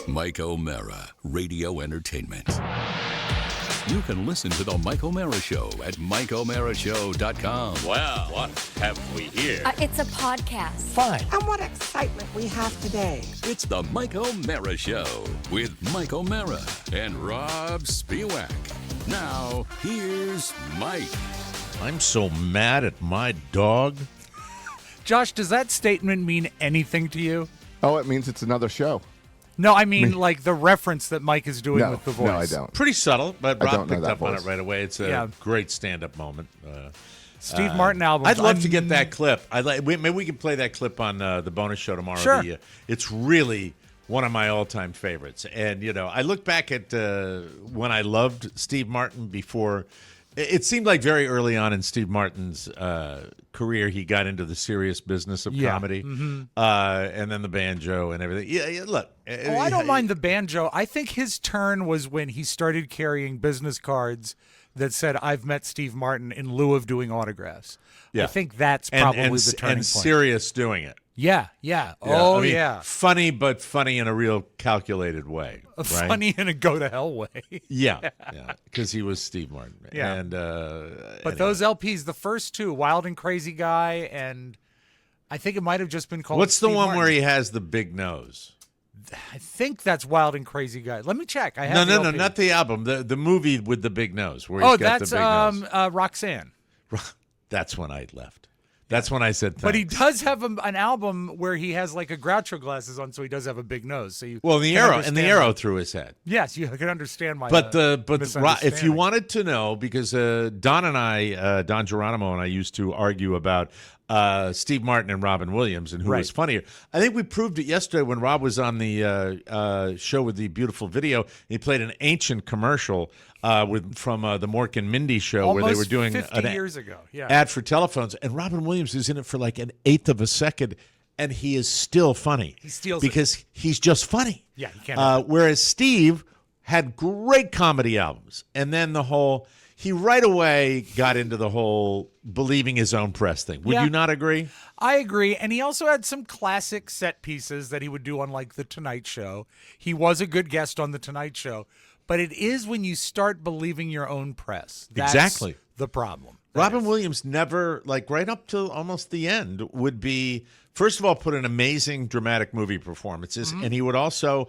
Mike O'Mara, Radio Entertainment. You can listen to The Mike O'Mara Show at MikeO'MaraShow.com. Well, what have we here? It's a podcast. Fine. And what excitement we have today. It's The Mike O'Mara Show with Mike O'Mara and Rob Spiewak. Now, here's Mike. I'm so mad at my dog. Josh, does that statement mean anything to you? Oh, it means it's another show. No, I mean like the reference that Mike is doing with the voice. No, I don't. Pretty subtle, but I Rob don't know picked that up on voice. it right away. It's a great stand-up moment. Steve Martin album. I'd love to get that clip. Maybe we can play that clip on the bonus show tomorrow. Sure. It's really one of my all-time favorites. And, you know, I look back at when I loved Steve Martin before. It seemed like very early on in Steve Martin's career, he got into the serious business of comedy, and then the banjo and everything. Yeah, look. I don't mind the banjo. I think his turn was when he started carrying business cards that said, "I've met Steve Martin," in lieu of doing autographs. Yeah. I think that's probably the turning and point. serious doing it. Yeah. Oh, I mean, yeah. Funny, but funny in a real calculated way. Right? Funny in a go-to-hell way. Yeah, because he was Steve Martin. Yeah. And, But anyway. those LPs, the first two, Wild and Crazy Guy, and I think it might have just been called What's the Steve one Martin. where he has the big nose? I think that's Wild and Crazy Guy. Let me check. I have No, the LP. not the album. The movie with the big nose. Where he's got that's the big nose. Roxanne. That's when I left. That's when I said thanks. But he does have an album where he has like a Groucho glasses on, so he does have a big nose. So you Well, the can arrow understand why- through his head. Yes, you can understand why. But if you misunderstanding. wanted to know, because Don and I, Don Geronimo and I used to argue about Steve Martin and Robin Williams and who was funnier. I think we proved it yesterday when Rob was on the show with the beautiful video. He played an ancient commercial from the Mork and Mindy show where they were doing 50 years ago. Yeah. ad for telephones, and Robin Williams is in it for like an eighth of a second, and he is still funny. He steals because he's just funny. Yeah, you can't. Whereas Steve had great comedy albums, and then he right away got into the whole believing his own press thing. Would you not agree? I agree. And he also had some classic set pieces that he would do on like The Tonight Show. He was a good guest on The Tonight Show. But it is when you start believing your own press. That's Exactly. the problem. Robin Williams never, like right up till almost the end, would be, first of all, put in amazing dramatic movie performances. And he would also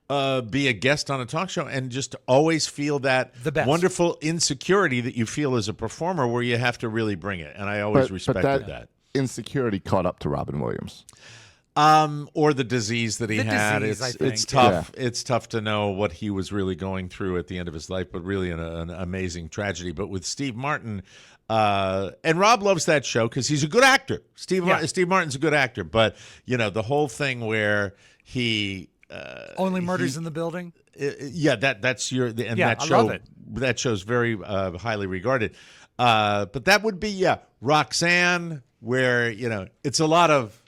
be a guest on a talk show and just always feel that The best. wonderful insecurity that you feel as a performer where you have to really bring it. And I always respected that. Insecurity caught up to Robin Williams. Or the disease that he had. disease, I think. It's tough. Yeah. It's tough to know what he was really going through at the end of his life, but really an amazing tragedy. But with Steve Martin, and Rob loves that show because he's a good actor. Steve Martin's a good actor. But, you know, the whole thing where he... Only Murders in the Building? That's your... And that I show, love it. That show's very highly regarded. But that would be, Roxanne, where, you know, it's a lot of...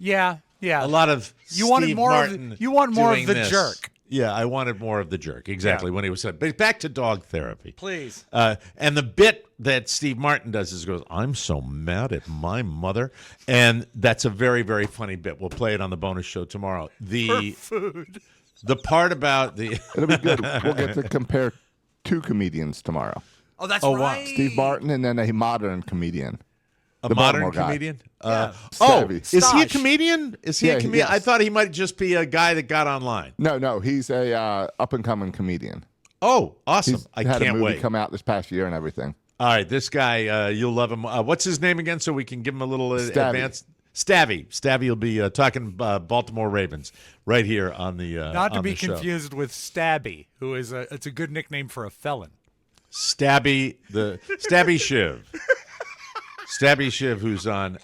Yeah. A lot of You wanted Steve more Martin of you want more doing of the this. jerk. Yeah, I wanted more of the jerk. Exactly, when he was said. But back to dog therapy. Please. And the bit that Steve Martin does is goes, "I'm so mad at my mother." And that's a very, very funny bit. We'll play it on the bonus show tomorrow. The Food. The part about the It'll be good. We'll get to compare two comedians tomorrow. Oh, that's Oh, wow. right. Steve Martin and then a modern comedian. a The modern Baltimore guy. comedian. Stabby. Is he a Stash. comedian? Is he Yeah, a comedian? yes. I thought he might just be a guy that got online. No, he's a up-and-coming comedian. Oh, awesome. He's I had a can't movie wait. come out this past year and everything. All right, this guy, you'll love him. What's his name again so we can give him a little Stabby. advance? Stabby will be talking Baltimore Ravens right here on the Not to on be the show. confused with Stabby, who is it's a good nickname for a felon. Stabby Shiv. Stabby Shiv, who's on.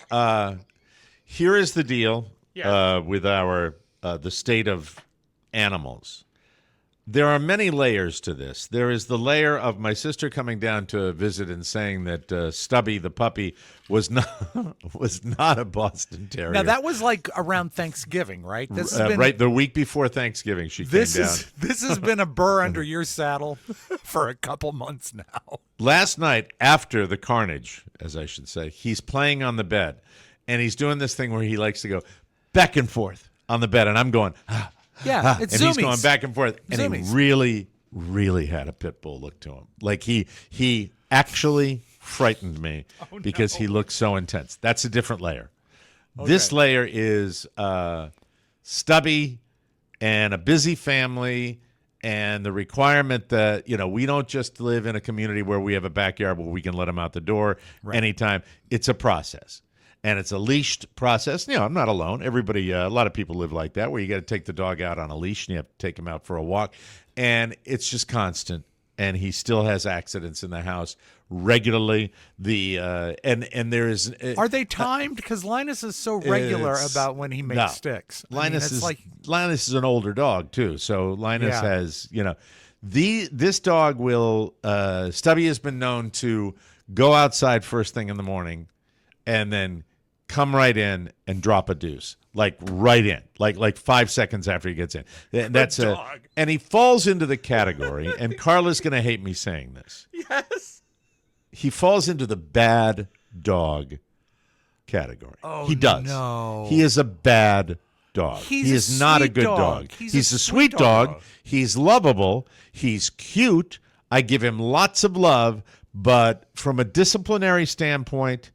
Here is the deal with our the state of animals. There are many layers to this. There is the layer of my sister coming down to visit and saying that Stubby the puppy was not a Boston Terrier. Now that was like around Thanksgiving, right? This has been right the week before Thanksgiving. She came down. This has been a burr under your saddle for a couple months now. Last night, after the carnage, as I should say, he's playing on the bed, and he's doing this thing where he likes to go back and forth on the bed, and I'm going, Yeah, it's and zoomies. he's going back and forth. And Zoomies. he really, really had a pit bull look to him. Like he actually frightened me because he looked so intense. That's a different layer. This layer is Stubby and a busy family and the requirement that, we don't just live in a community where we have a backyard where we can let him out the door anytime. It's a process. And it's a leashed process. I'm not alone. Everybody, a lot of people live like that, where you got to take the dog out on a leash and you have to take him out for a walk. And it's just constant. And he still has accidents in the house regularly. And there is. Are they timed? Because Linus is so regular about when he makes sticks. Linus is an older dog too. So Linus has, this dog will. Stubby has been known to go outside first thing in the morning, and then come right in and drop a deuce, like right in, like 5 seconds after he gets in. That's a dog. And he falls into the category, and Carla's going to hate me saying this. Yes. He falls into the bad dog category. Oh, he does. No. He is a bad dog. He is not a good dog. He's a sweet dog. He's lovable. He's cute. I give him lots of love, but from a disciplinary standpoint,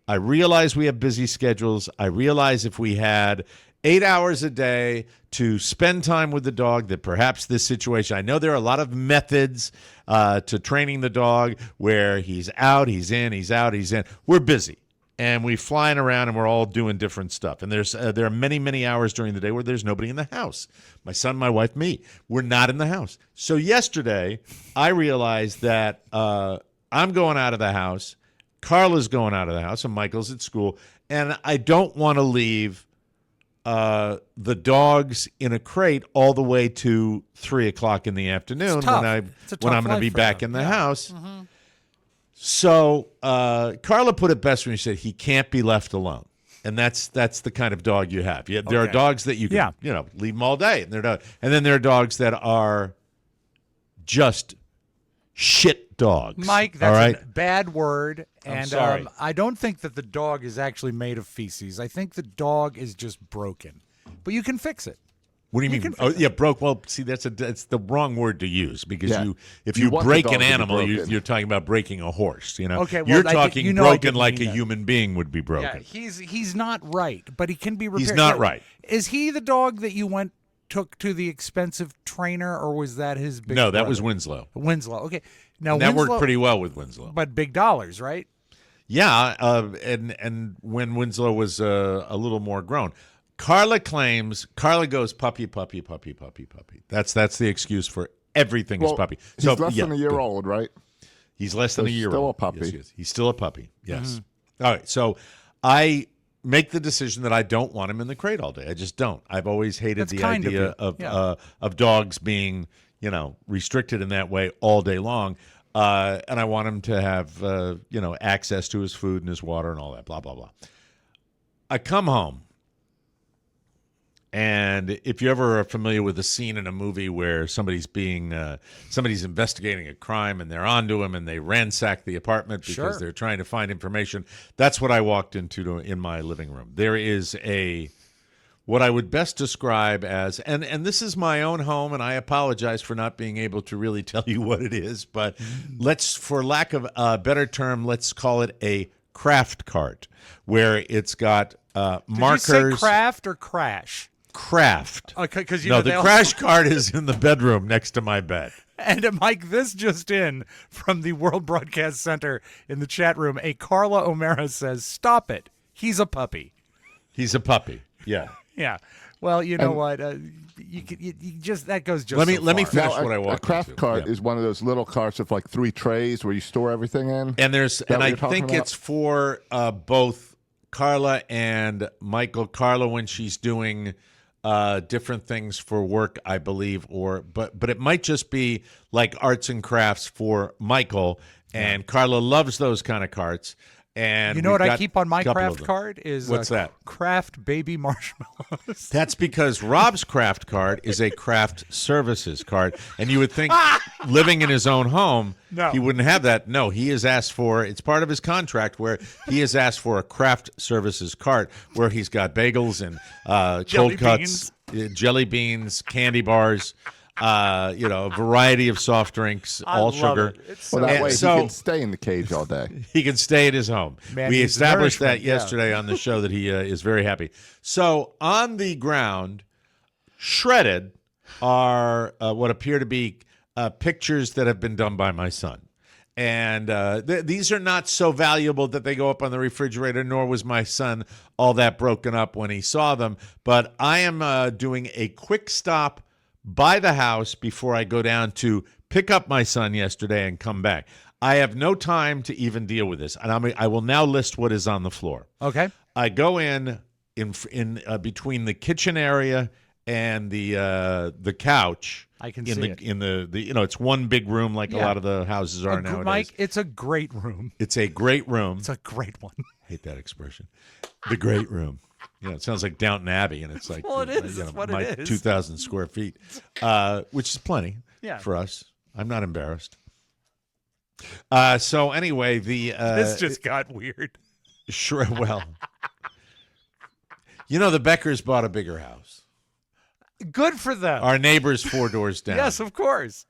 I realize we have busy schedules. I realize if we had 8 hours a day to spend time with the dog, that perhaps this situation, I know there are a lot of methods to training the dog where he's out, he's in, he's out, he's in. We're busy. And we're flying around and we're all doing different stuff. And there are many, many hours during the day where there's nobody in the house. My son, my wife, me. We're not in the house. So yesterday, I realized that I'm going out of the house. Carla's going out of the house, and Michael's at school, and I don't want to leave the dogs in a crate all the way to 3 o'clock in the afternoon when I'm going to be back in the house. Mm-hmm. So Carla put it best when she said he can't be left alone, and that's the kind of dog you have. There are dogs that you can leave them all day, and then there are dogs that are just shit dogs. Mike, that's a bad word. And I'm sorry. I don't think that the dog is actually made of feces. I think the dog is just broken. But you can fix it. What do you mean? Oh, yeah, broke. Well, see, that's the wrong word to use because if you want break the dog an to be animal, broken. you're talking about breaking a horse. Okay, well, you're talking I broken didn't like mean a that. human being would be broken. Yeah, he's not right, but he can be repaired. He's not right. Is he the dog that you took to the expensive trainer, or was that his big No, that brother? was Winslow. Winslow. Okay. Now And that Winslow, worked pretty well with Winslow. but big dollars, right? Yeah, and when Winslow was a little more grown. Carla goes puppy, puppy, puppy, puppy, puppy. That's the excuse for everything is puppy. He's less than a year old, right? He's less than a year still old. a puppy. Yes. He's still a puppy. Yes. All right. So I make the decision that I don't want him in the crate all day. I just don't. I've always hated That's the kind of idea you. of dogs being restricted in that way all day long. And I want him to have access to his food and his water and all that. Blah blah blah. I come home. And if you ever are familiar with a scene in a movie where somebody's investigating a crime and they're onto him and they ransack the apartment because they're trying to find information, that's what I walked into in my living room. There is what I would best describe as, and this is my own home, and I apologize for not being able to really tell you what it is, but for lack of a better term, let's call it a craft cart, where it's got markers. Did you say craft or crash? Craft. Because the crash cart is in the bedroom next to my bed. And Mike, this just in from the World Broadcast Center in the chat room. A Carla O'Mara says, "Stop it. He's a puppy." He's a puppy. Yeah. Yeah. Well, you know what? You just that goes just. Let me far. finish Now, what I walked a craft into. cart Yeah. is one of those little carts with like 3 trays where you store everything in. And I think about? it's for both Carla and Michael. Carla when she's doing different things for work, I believe, but it might just be like arts and crafts for Michael. And Carla loves those kind of carts. And you know what I got keep on my a couple of craft them. card is What's that? Craft baby marshmallows. That's because Rob's craft card is a craft services card, and you would think living in his own home, he wouldn't have that. No, he has asked for, it's part of his contract where he has asked for a craft services cart where he's got bagels and cold cuts. jelly beans, candy bars, a variety of soft drinks, all love sugar. it. It's Well, so that And way so- he can stay in the cage all day. He can stay at his home. Man We needs established that nourishment, yeah. yesterday on the show that he is very happy. So on the ground, shredded are what appear to be pictures that have been done by my son. And these are not so valuable that they go up on the refrigerator, nor was my son all that broken up when he saw them. But I am doing a quick stop by the house before I go down to pick up my son yesterday and come back. I have no time to even deal with this. And I will now list what is on the floor. Okay. I go in between the kitchen area and the couch. I can in see the it. in the it's one big room like a Yeah. lot of the houses are nowadays. Mike, it's a great room. It's a great room. It's a great one. Hate that expression. The great room. It sounds like Downton Abbey, and it's like Well, it is. That's what it is. 2,000 square feet, which is plenty Yeah. for us. I'm not embarrassed. So anyway, This just got weird. sure. Well, the Beckers bought a bigger house. Good for them. Our neighbors 4 doors down. Yes, of course.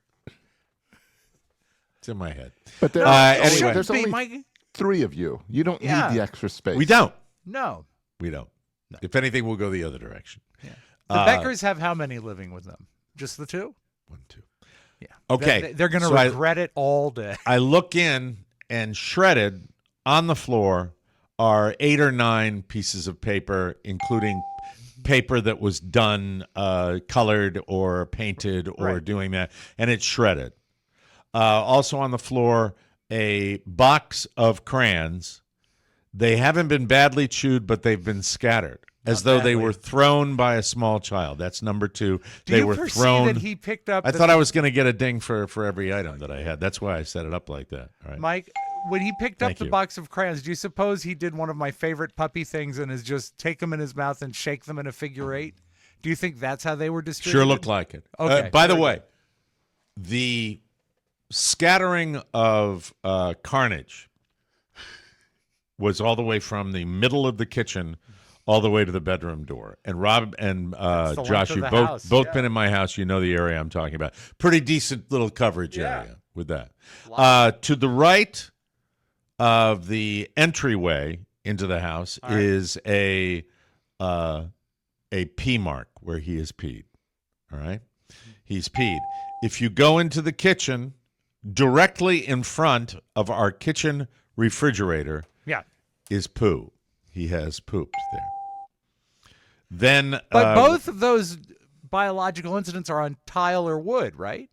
It's in my head. But anyway. there's Be, only Mike. 3 of you. You don't Yeah. need the extra space. We don't. No. We don't. If anything, we'll go the other direction. The Beckers have how many living with them? Just the 2? 1, 2. Yeah. Okay. They're going to So regret it all day. I look in, and shredded on the floor are 8 or 9 pieces of paper, including paper that was done, colored or painted or Right. doing that, and it's shredded. Also on the floor, a box of crayons. They haven't been badly chewed, but they've been scattered, as though they badly. were thrown by a small child. That's number 2. Do they you were foresee thrown. that he picked up I thought I was going to get a ding for every item that I had. That's why I set it up like that. All right. Mike, when he picked up Thank the you. box of crayons, do you suppose he did one of my favorite puppy things and is just take them in his mouth and shake them in a figure 8? Do you think that's how they were distributed? Sure looked like it. Okay, By the very way, the scattering of carnage was all the way from the middle of the kitchen all the way to the bedroom door. And Rob and the Josh, length of you the both house, both yeah. been in my house. You know the area I'm talking about. Pretty decent little coverage Yeah. area with that. To the right of the entryway into the house All right. is a pee mark where he has peed. All right? He's peed. If you go into the kitchen, directly in front of our kitchen refrigerator Yeah. is poo. He has pooped there. Then, But both of those biological incidents are on tile or wood, right?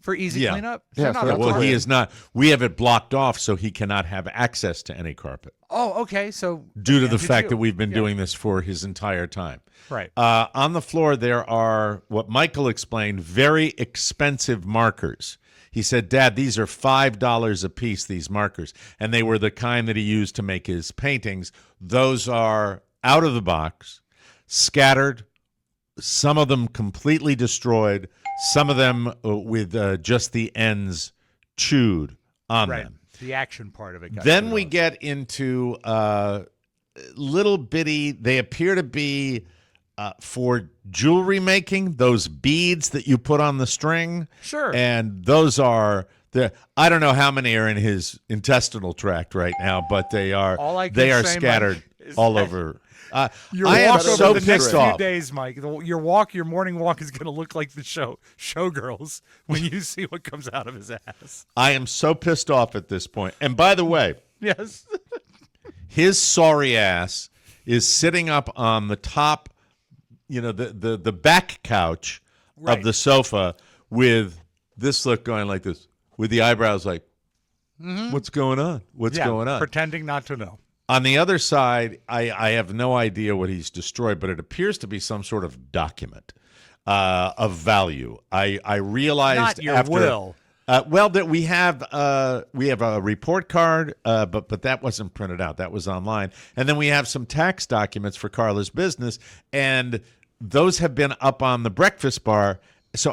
For easy Yeah. cleanup? Yeah, not so on that's well, carpet? he is not. We have it blocked off so he cannot have access to any carpet Oh, okay. So due to the advantage fact you. that we've been Yeah. doing this for his entire time. Right. On the floor, there are what Michael explained, very expensive markers. He said, Dad, these are $5 a piece, these markers. And they were the kind that he used to make his paintings. Those are out of the box, scattered, some of them completely destroyed, some of them with just the ends chewed on Right. them. The action part of it. got Then screwed we up. get into little bitty, they appear to be for jewelry making, those beads that you put on the string. Sure. And those are I don't know how many are in his intestinal tract right now, but they are All I can they are say, Mike, scattered is all that over. Your I am walk so over the next pissed few off. days, Mike. Your morning walk is going to look like the Showgirls when you see what comes out of his ass. I am so pissed off at this point. And by the way, Yes. his sorry ass is sitting up on the top, the back couch Right. of the sofa with this look going like this, with the eyebrows like, what's going on? What's going on? Pretending not to know. On the other side, I have no idea what he's destroyed, but it appears to be some sort of document of value. I realized Not your after will. that we have a report card, but that wasn't printed out. That was online, and then we have some tax documents for Carla's business, and those have been up on the breakfast bar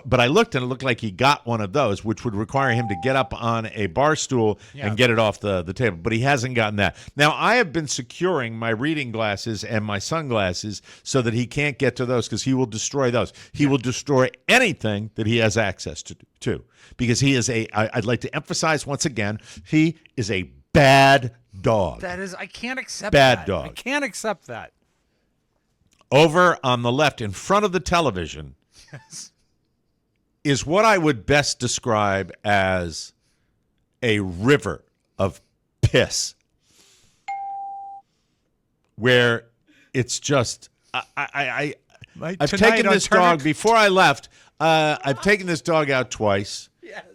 but I looked and it looked like he got one of those, which would require him to get up on a bar stool and get it off the table. But he hasn't gotten that. Now, I have been securing my reading glasses and my sunglasses so that he can't get to those because he will destroy those. He will destroy anything that he has access to because he is I'd like to emphasize once again, he is a bad dog. I can't accept bad that. dog. I can't accept that. Over on the left in front of the television is what I would best describe as a river of piss, where it's just I've taken this dog before I left. I've taken this dog out twice,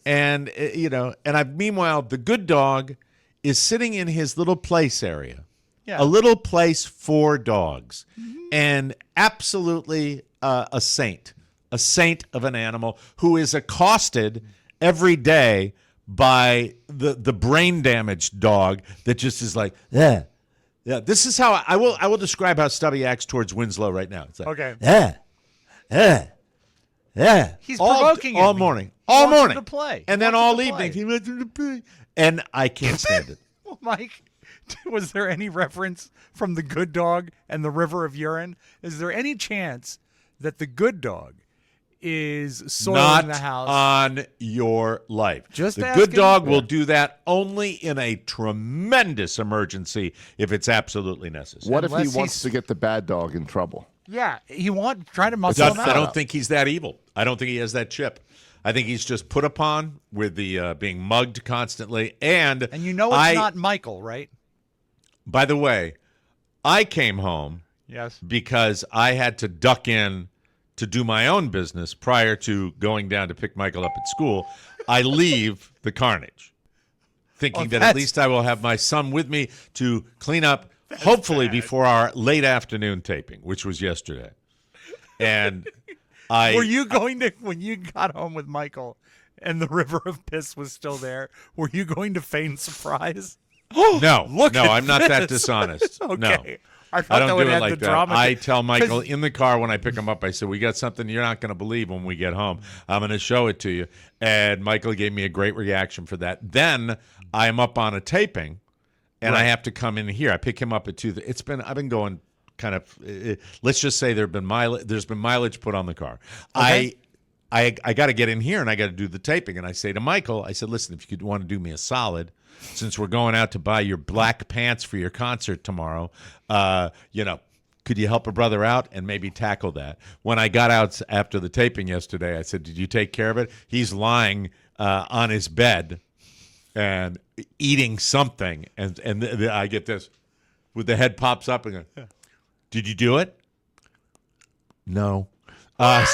and meanwhile the good dog is sitting in his little place area, a little place for dogs, and absolutely a saint of an animal who is accosted every day by the brain damaged dog that just is like, yeah. This is how I will describe how Stubby acts towards Winslow right now. It's like, okay. Yeah. He's provoking him. all morning, all morning to play. and then all evening he wants him to play, and I can't stand it. Well, Mike, was there any reference from the good dog and the river of urine? Is there any chance that the good dog is soiling Not the house? on your life. Just the asking. good dog will do that only in a tremendous emergency if it's absolutely necessary. What if Unless he wants to get the bad dog in trouble? Yeah, trying to muscle him out. I don't think he's that evil. I don't think he has that chip. I think he's just put upon with the being mugged constantly. And you know it's not Michael, right? By the way, I came home because I had to duck in to do my own business prior to going down to pick Michael up at school. I leave the carnage, thinking that at least I will have my son with me to clean up, hopefully before our late afternoon taping, which was yesterday. And were you going to, when you got home with Michael and the river of piss was still there, were you going to feign surprise? No, I'm not this. that dishonest. Okay. No. I I don't that do would it add like the that. drama. I tell Michael in the car when I pick him up, I said, we got something you're not going to believe when we get home. I'm going to show it to you. And Michael gave me a great reaction for that. Then I'm up on a taping, and I have to come in here. I pick him up at 2. I've been going kind of, let's just say there's been mileage put on the car. Okay. I got to get in here, and I got to do the taping. And I say to Michael, I said, listen, if you could want to do me a solid, since we're going out to buy your black pants for your concert tomorrow, could you help a brother out and maybe tackle that? When I got out after the taping yesterday, I said, did you take care of it? He's lying on his bed and eating something. And I get this, with the head pops up and goes, did you do it? No.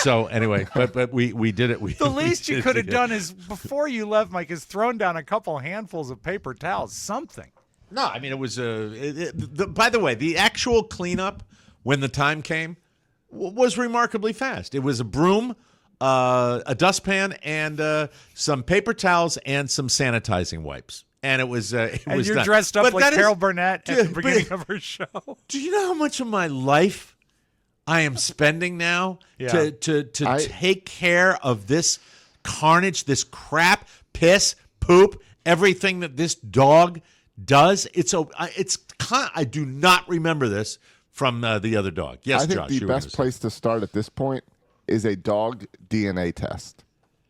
So anyway, but we did it. The least you could have done is, before you left, Mike, is thrown down a couple handfuls of paper towels, something. No, I mean, it was by the way, the actual cleanup when the time came was remarkably fast. It was a broom, a dustpan, and some paper towels and some sanitizing wipes. And it was and you're done. dressed up But like that Carol Burnett at the beginning of her show. Do you know how much of my life I am spending now to take care of this carnage, this crap, piss, poop, everything that this dog does? I do not remember this from the other dog. Yes, I think Josh, the best place to start at this point is a dog DNA test.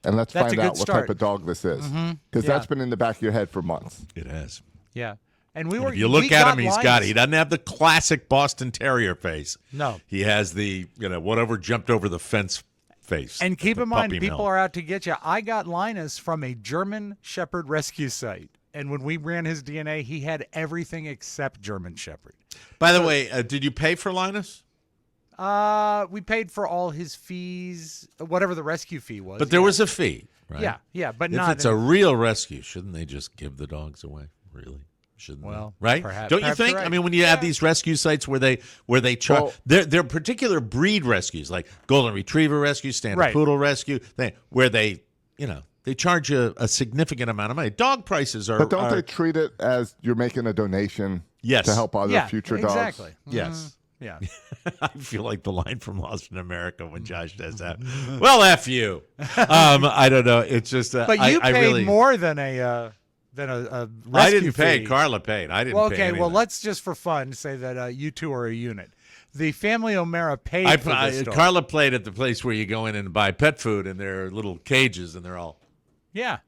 And let's find out what type of dog this is. Because that's been in the back of your head for months. It has. Yeah. And if you look at him, he doesn't have the classic Boston Terrier face. No. He has the, whatever jumped over the fence face. And keep in mind, people mill. are out to get you. I got Linus from a German Shepherd rescue site. And when we ran his DNA, he had everything except German Shepherd. By the way, did you pay for Linus? We paid for all his fees, whatever the rescue fee was. But there was a fee, right? Yeah, but if not. If it's a real rescue, shouldn't they just give the dogs away? Really? Shouldn't they? Right? Don't you think? Right. I mean, when you have these rescue sites where they charge, they're particular breed rescues, like golden retriever rescue, standard poodle rescue, where they charge a significant amount of money. Dog prices are. But don't they treat it as you're making a donation to help other future dogs? Exactly. Yes. Yeah. I feel like the line from Lost in America when Josh does that. Well, F you. I don't know. It's just but you I paid really, more than a rescue I didn't pay. fee. Carla paid. I didn't Well, pay okay, anything. well, let's just for fun say that you two are a unit. The family O'Mara paid for this dog. Carla played at the place where you go in and buy pet food, and there are little cages, and they're all Yeah.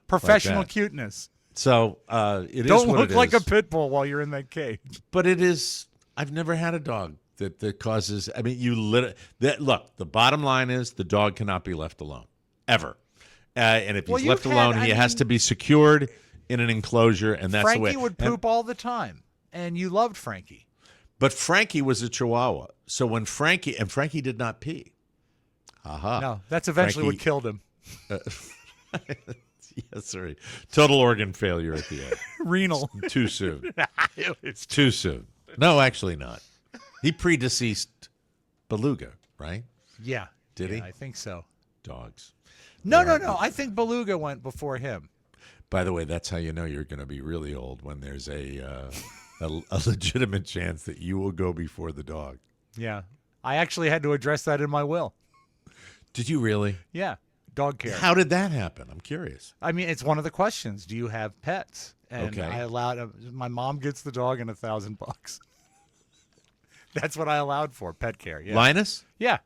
Professional Like that. cuteness. So it is Don't what look it like is. a pit bull while you're in that cage. But it is. I've never had a dog that causes. I mean, look. The bottom line is the dog cannot be left alone ever. And if Well, he's left you've alone, had- he I has mean- to be secured in an enclosure, and that's the way. Frankie would poop all the time, and you loved Frankie. But Frankie was a Chihuahua, so when Frankie did not pee. Aha. No, that's eventually Frankie- what killed him. Yes, sorry. Total organ failure at the end. Renal. Too soon. It's Too soon. No, actually not. He predeceased Beluga, right? Yeah. Did he? I think so. Dogs. No. I think Beluga went before him. By the way, that's how you know you're going to be really old, when there's a legitimate chance that you will go before the dog. Yeah. I actually had to address that in my will. Did you really? Yeah. Dog care. How did that happen? I'm curious. I mean, it's one of the questions. Do you have pets? And Okay. I allowed my mom gets the dog and $1,000. That's what I allowed for pet care. Yeah. Linus? Yeah.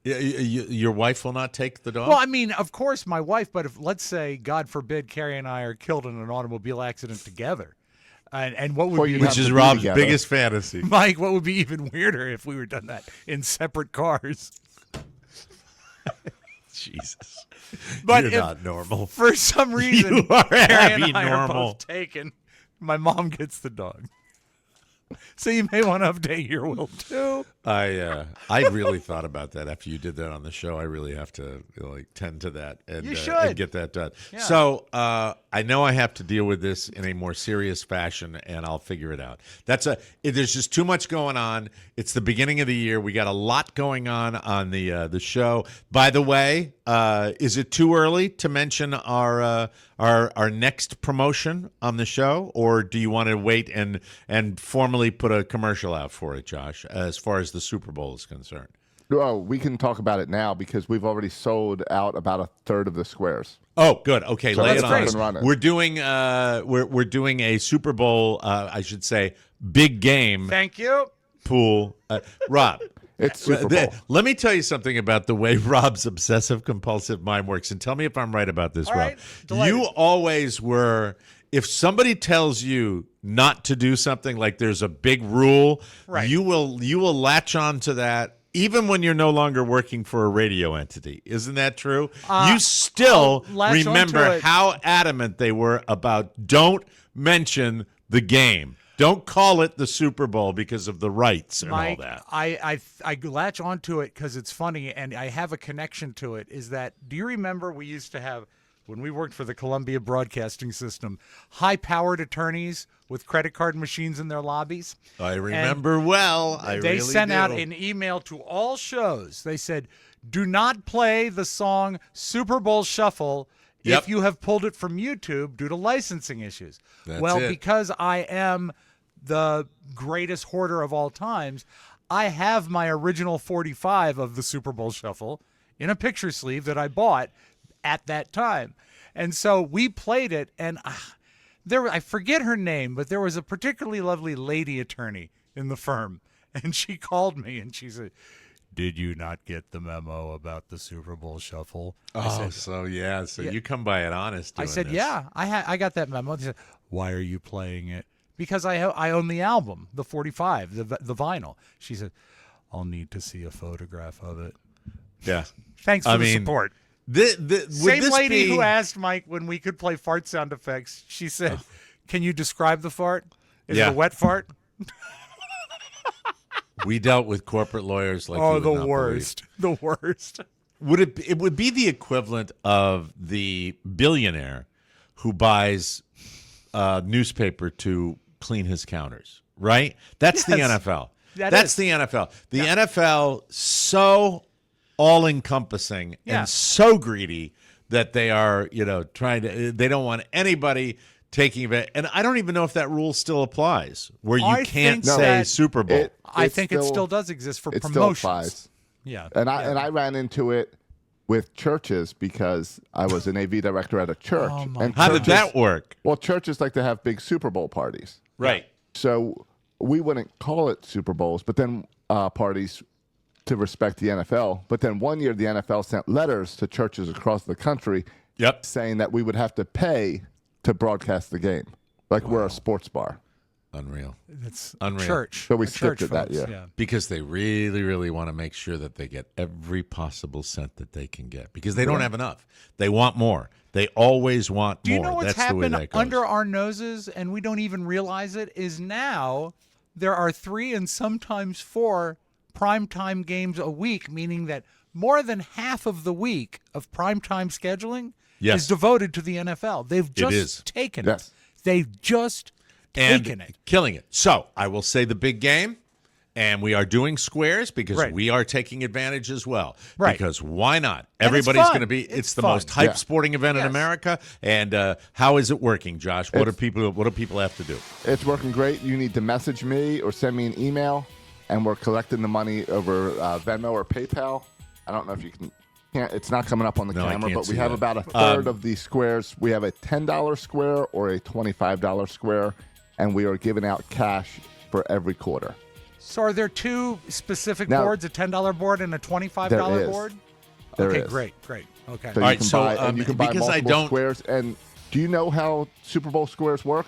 Your wife will not take the dog? Well, I mean, of course, my wife. But if, let's say, God forbid, Carrie and I are killed in an automobile accident together, and what would Well, be you'd Which have is to be Rob's together. biggest fantasy. Mike? What would be even weirder if we were done that in separate cars? Jesus. But You're if, not normal. for some reason, You are Carrie and happy I are normal. both taken, my mom gets the dog. So you may want to update your will too. I really thought about that after you did that on the show. I really have to tend to that and, You should. and get that done. Yeah. So I know I have to deal with this in a more serious fashion, and I'll figure it out. There's just too much going on. It's the beginning of the year. We got a lot going on the show. By the way, is it too early to mention our next promotion on the show, or do you want to wait and formally put a commercial out for it, Josh, as far as the Super Bowl is concerned? Well, we can talk about it now because we've already sold out about a third of the squares. Oh, good. Okay, So lay that's it on great. us. Up and running. We're doing a Super Bowl, I should say, big game Thank you. pool. Rob, It's Super Bowl. let me tell you something about the way Rob's obsessive compulsive mind works, and tell me if I'm right about this, All Rob. right. Delighted. You always were. If somebody tells you not to do something, like there's a big rule, Right. you will latch on to that. Even when you're no longer working for a radio entity. Isn't that true? You still I'll latch remember onto it. how adamant they were about don't mention the game. Don't call it the Super Bowl because of the rights and Mike, all that. I latch onto it because it's funny, and I have a connection to it. Is that, do you remember we used to have, when we worked for the Columbia Broadcasting System, high-powered attorneys with credit card machines in their lobbies? I remember well. I They really sent do. out an email to all shows. They said, do not play the song Super Bowl Shuffle Yep. if you have pulled it from YouTube due to licensing issues. That's well, it. because I am the greatest hoarder of all times, I have my original 45 of the Super Bowl Shuffle in a picture sleeve that I bought at that time. And so we played it, and I forget her name, but there was a particularly lovely lady attorney in the firm, and she called me and she said, "Did you not get the memo about the Super Bowl Shuffle?" So you come by it honest. I doing said, this. "Yeah, I got that memo." They said, "Why are you playing it?" Because I own the album, the 45, the vinyl. She said, "I'll need to see a photograph of it." Yeah. Thanks for the support. Would Same this lady be- who asked Mike when we could play fart sound effects. She said, "Can you describe the fart? Is Yeah. it a wet fart?" We dealt with corporate lawyers like you Oh, would the not worst. The worst. believe. It would be the equivalent of the billionaire who buys a newspaper to clean his counters, right? That's the Yes. NFL. That's the NFL. The NFL so all-encompassing Yeah. and so greedy that they are, they don't want anybody taking it. And I don't even know if that rule still applies, where you I can't think say that Super Bowl. I think it still does exist for it still promotions. applies. Yeah. And I ran into it with churches because I was an AV director at a church. Oh, my and How did churches- that work? Well, churches like to have big Super Bowl parties. Right. So we wouldn't call it Super Bowls, but then parties to respect the NFL. But then one year the NFL sent letters to churches across the country Yep. saying that we would have to pay to broadcast the game. Like we're a sports bar. Unreal. It's Unreal. church. So we The skipped church it that folks, year. Yeah. Because they really, really want to make sure that they get every possible cent that they can get. Because they don't have enough. They want more. They always want Do you more. know what's That's the way happened that goes. under our noses and we don't even realize it is now there are 3 and sometimes 4 primetime games a week, meaning that more than half of the week of primetime scheduling Yes. is devoted to the NFL. They've is. just taken it. Yes. They've just taken it. killing it. So I will say the big game, and we are doing squares because Right. we are taking advantage as well. Right. Because why not? And it's Everybody's fun. going to be. It's It's the fun. most hyped Yeah. sporting event in Yes. America. And how is it working, Josh? What do people have to do? It's working great. You need to message me or send me an email, and we're collecting the money over Venmo or PayPal. I don't know if you can. It's not coming up on the No, I camera, can't but we see have that. about a third of the squares. We have a $10 square or a $25 square, and we are giving out cash for every quarter. So are there 2 specific Now- boards, a $10 board and a $25 There is. board? There okay, is. great. Okay. So All you right, can so, buy, and you can buy because I multiple don't- squares. And do you know how Super Bowl squares work?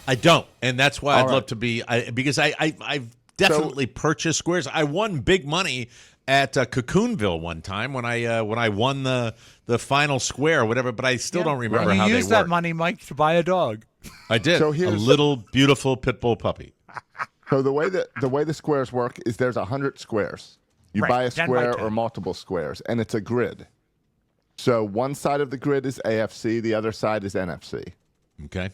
I don't, and that's why I'd All right. love to be. Because I've definitely purchased squares. I won big money at Cocoonville one time when I won the final square or whatever. But I still don't remember And how you they used that work. money, Mike, to buy a dog. I did. So A here's- little beautiful pit bull puppy. So the way the squares work is there's 100 squares. You Right, buy a 10 by square 10. or multiple squares, and it's a grid. So one side of the grid is AFC, the other side is NFC. Okay.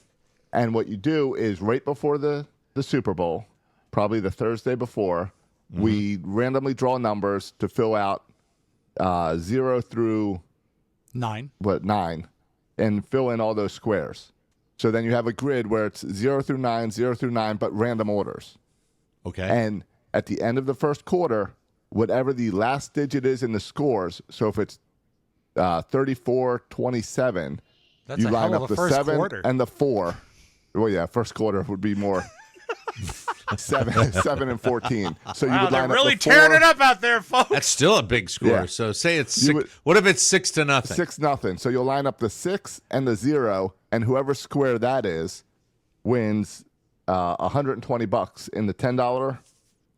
And what you do is right before the Super Bowl, probably the Thursday before, we randomly draw numbers to fill out 0 through 9. 9, and fill in all those squares. So then you have a grid where it's 0 through 9, but random orders. Okay. And at the end of the first quarter, whatever the last digit is in the scores, so if it's 34-27, That's you a line hell up of a the first 7 quarter. and the 4. Well, yeah, first quarter would be more 7 and 14. So you would line up the 4, up out there, folks. That's still a big score. Yeah. So say it's You 6. would- What if it's 6-0? 6-0. So you'll line up the 6 and the 0, and whoever square that is wins $120 in the $10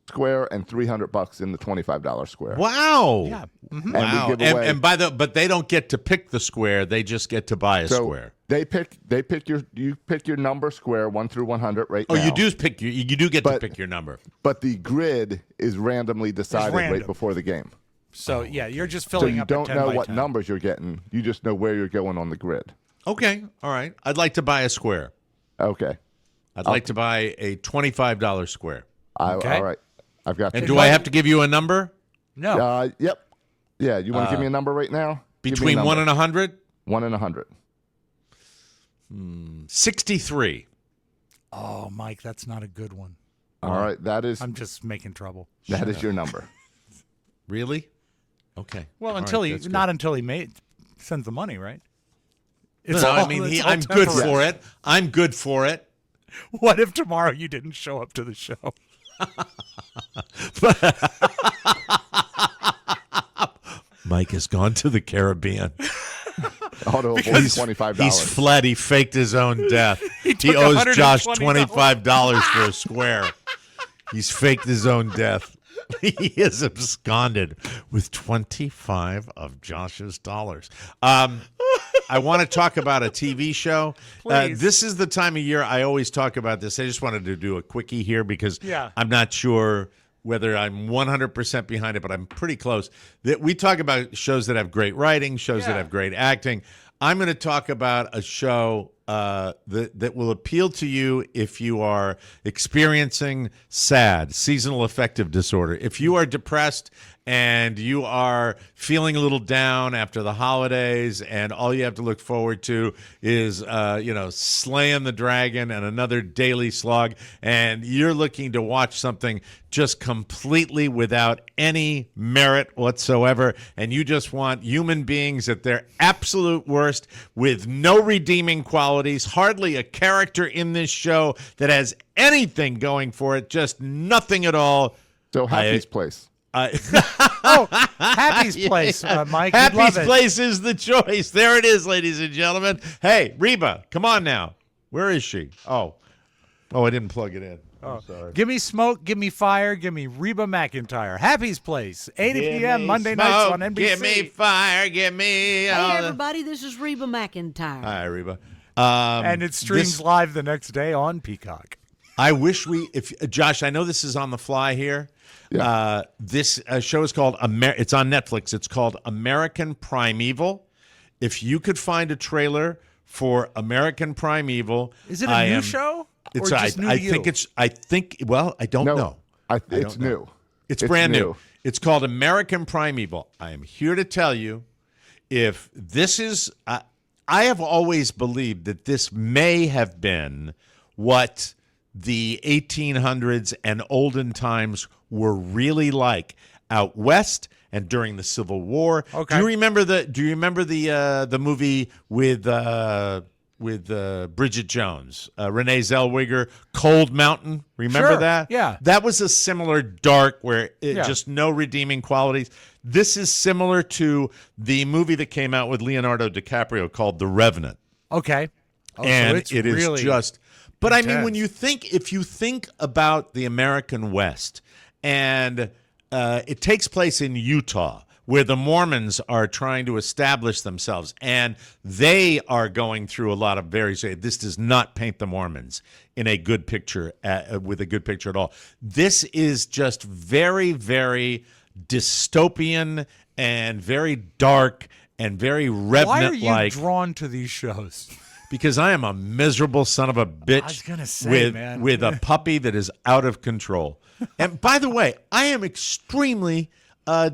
square and $300 in the $25 square. Wow. Yeah. And Wow. we give away. But they don't get to pick the square. They just get to buy a so square. you pick your number square 1 through 100 right Oh, now. you do get to But- pick your number. But the grid is randomly decided random. right before the game. So, yeah, you're just So filling you up a don't 10 know by what 10. numbers you're getting. You just know where you're going on the grid. Okay. All right. I'd like to buy a square. Okay. I'd like to buy a $25 square. Okay. All right. I've got And you. do I have to give you a number? No. Yep. Yeah. You want to give me a number right now? Give me a Between 1 number. and 100? 1 and 100. 63. Oh, Mike, that's not a good one. All right. That is I'm just making trouble. your number. Really? Okay. Well, All until right, he that's good. not until he sends the money, right? No, It's no, I all- mean, it's all I'm good temporary. for it. I'm good for it. What if tomorrow you didn't show up to the show? Mike has gone to the Caribbean. Auto avoid $25. He's fled. He faked his own death. He took owes Josh $120. $25 for a square. He's faked his own death. He has absconded with 25 of Josh's dollars. I want to talk about a TV show. Please. This is the time of year I always talk about this. I just wanted to do a quickie here because Yeah. I'm not sure whether I'm 100% behind it, but I'm pretty close. That we talk about shows that have great writing, shows that Yeah. have great acting. I'm going to talk about a show that will appeal to you if you are experiencing SAD, seasonal affective disorder. If you are depressed and you are feeling a little down after the holidays, and all you have to look forward to is, slaying the dragon and another daily slog, and you're looking to watch something just completely without any merit whatsoever, and you just want human beings at their absolute worst with no redeeming qualities, hardly a character in this show that has anything going for it, just nothing at all. So Happy's Place. Happy's Place, Mike. Happy's Place is the choice. There it is, ladies and gentlemen. Hey, Reba, come on now. Where is she? Oh, I didn't plug it in. I'm sorry. Give me smoke, give me fire, give me Reba McEntire. Happy's Place, 8 p.m. Monday smoke, nights on NBC. Give me fire, give me... Hey, everybody, this is Reba McEntire. Hi, Reba. And it streams live the next day on Peacock. I wish Josh, I know this is on the fly here. Yeah. This show is called, it's on Netflix. It's called American Primeval. If you could find a trailer for American Primeval. Is it a new show? Or just new to you? I don't know. It's new. It's brand new. It's called American Primeval. I am here to tell you, if this is, I have always believed that this may have been what the 1800s and olden times were really like out west and during the Civil War. Okay. Do you remember the movie with Bridget Jones, Renee Zellweger, Cold Mountain? Remember Sure, that? yeah. That was a similar dark where just no redeeming qualities. This is similar to the movie that came out with Leonardo DiCaprio called The Revenant. Okay. And so it is really just... But I mean, intense. if you think about the American West, and it takes place in Utah, where the Mormons are trying to establish themselves, and they are going through a lot of this does not paint the Mormons in a good picture, with a good picture at all. This is just very, very dystopian and very dark and very Revenant-like. Why are you drawn to these shows? Because I am a miserable son of a bitch I was gonna say, man. with a puppy that is out of control. And by the way, I am extremely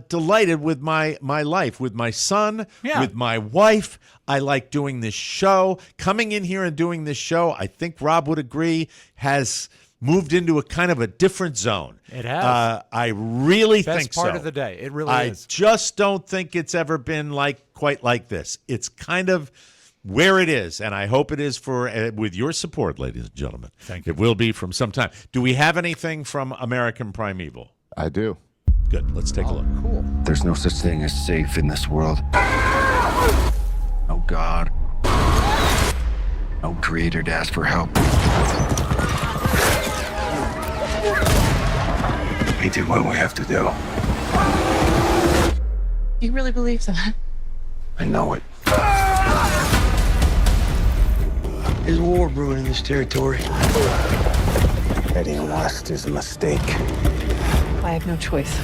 delighted with my life, with my son, with my wife. I like doing this show. Coming in here and doing this show, I think Rob would agree, has moved into a kind of a different zone. It has. I really Best think so. part of the day. It really is. I just don't think it's ever been quite like this. It's kind of where it is, and I hope it is with your support, ladies and gentlemen. Thank you. It will be from some time. Do we have anything from American Primeval? I do. Good. Let's take a look. Cool. There's no such thing as safe in this world. No God. No creator to ask for help. We do what we have to do. You really believe that? I know it. There's war brewing in this territory. Heading west is a mistake. I have no choice.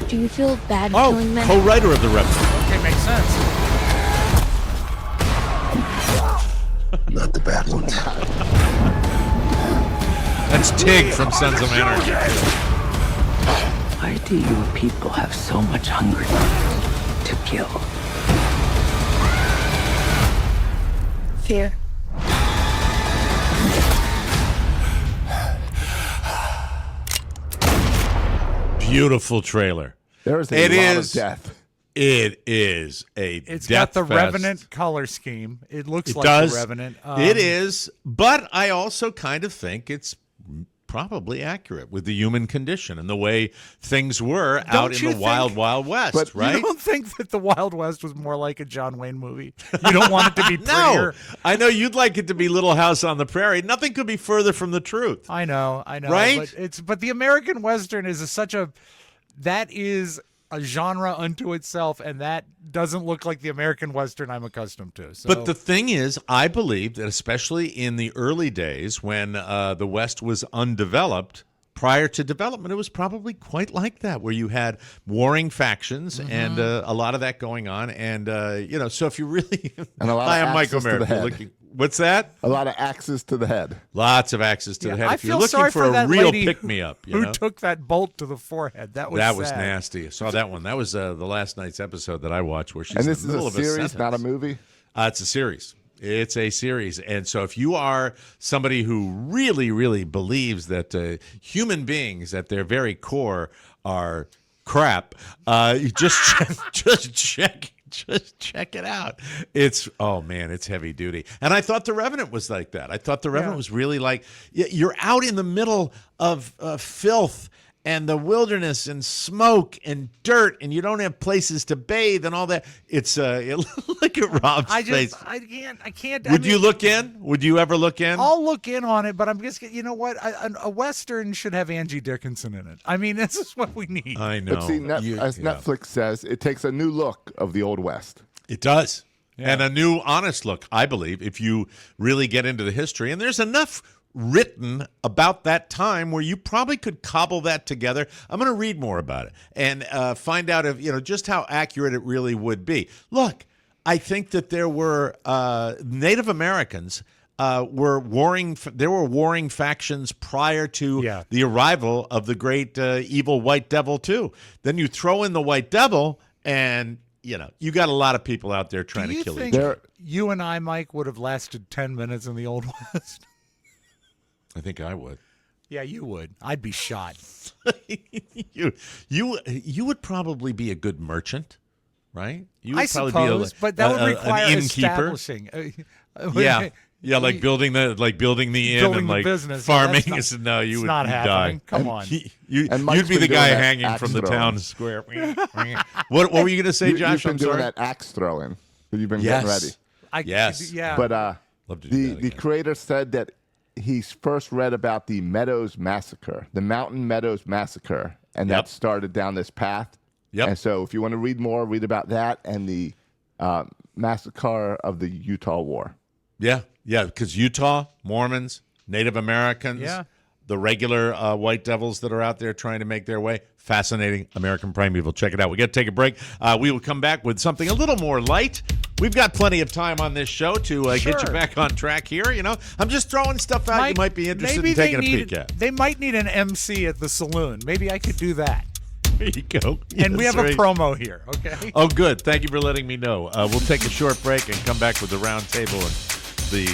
Do you feel bad killing men? Co-writer of The Revenant. Okay, makes sense. Not the bad ones. That's Tig from Sons of Anarchy. Why do you people have so much hunger to kill? Fear. Beautiful trailer. There is a lot of death. It is It's death got the fest. Revenant color scheme. It looks It like does. the Revenant. It is, but I also kind of think it's probably accurate with the human condition and the way things were out in the wild, wild west, But right? You don't think that the Wild West was more like a John Wayne movie? You don't want it to be No, prettier? I know you'd like it to be Little House on the Prairie. Nothing could be further from the truth. I know. Right? But the American Western is that is a genre unto itself, and that doesn't look like the American Western I'm accustomed to. So. But the thing is, I believe that especially in the early days when the West was undeveloped, prior to development, it was probably quite like that, where you had warring factions and a lot of that going on. And, so if you really... And a lot Hi, of I'm Mike axes to O'Meara. the If you're head. looking... What's that? A lot of axes to the head. Lots of axes to the head. I If you're feel looking sorry for a that real lady pick-me-up, who took that bolt to the forehead. That was sad. nasty. I saw that one. That was the last night's episode that I watched where she's And in this the is middle a of a series, sentence. not a movie? It's a series. It's a series. And so if you are somebody who really, really believes that human beings at their very core are crap, you just check it out. It's heavy duty. And I thought The Revenant was like that. I thought The Revenant was really like you're out in the middle of filth and the wilderness and smoke and dirt, and you don't have places to bathe and all that. It's look at Rob's face. I can't. Would you look in? Would you ever look in? I'll look in on it, but I'm just, you know what? A Western should have Angie Dickinson in it. I mean, this is what we need. I know. But see, Netflix says, it takes a new look of the Old West. It does. Yeah. And a new, honest look, I believe, if you really get into the history. And there's enough written about that time where you probably could cobble that together. I'm going to read more about it and find out if just how accurate it really would be. Look, I think that there were Native Americans were warring. There were warring factions prior to the arrival of the great evil White Devil too. Then you throw in the White Devil, and you got a lot of people out there trying to kill each other. You and I, Mike, would have lasted 10 minutes in the Old West. I think I would. Yeah, you would. I'd be shot. You would probably be a good merchant, right? You would I probably suppose, be but that would require an innkeeper. establishing. Yeah, like building the inn building and the like business. farming. No, You it's would not happening. die. Come on. You'd be the guy hanging from the town square. What were you going to say, Josh? You've been I'm doing sorry. that axe throwing. You've been getting ready. Yes. Yeah. But Love to do that the again. creator said that he first read about the Meadows Massacre, the Mountain Meadows Massacre, and that started down this path. Yep. And so if you want to read more, read about that and the massacre of the Utah War. Yeah, because Utah, Mormons, Native Americans, the regular white devils that are out there trying to make their way. Fascinating American Primeval. Check it out. We got to take a break. We will come back with something a little more light. We've got plenty of time on this show to get you back on track here. I'm just throwing stuff out you might be interested in taking a peek at. They might need an MC at the saloon. Maybe I could do that. There you go. And we have a promo here, okay? Oh, good. Thank you for letting me know. We'll take a short break and come back with the round table and the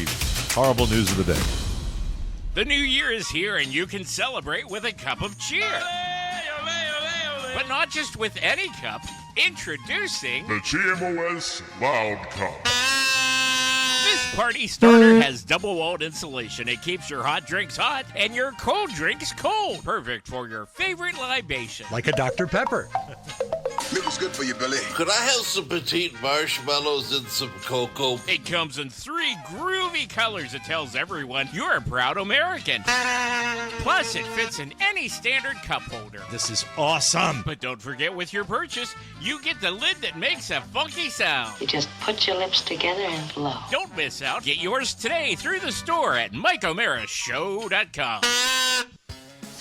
horrible news of the day. The new year is here, and you can celebrate with a cup of cheer. But not just with any cup. Introducing the GMOS Loud Cup. This party starter has double-walled insulation. It keeps your hot drinks hot and your cold drinks cold. Perfect for your favorite libation. Like a Dr. Pepper. Liquor's good for you, Billy. Could I have some petite marshmallows and some cocoa? It comes in 3 groovy colors. It tells everyone you're a proud American. Plus, it fits in any standard cup holder. This is awesome. But don't forget, with your purchase, you get the lid that makes a funky sound. You just put your lips together and blow. Don't miss out. Get yours today through the store at MikeO'MaraShow.com.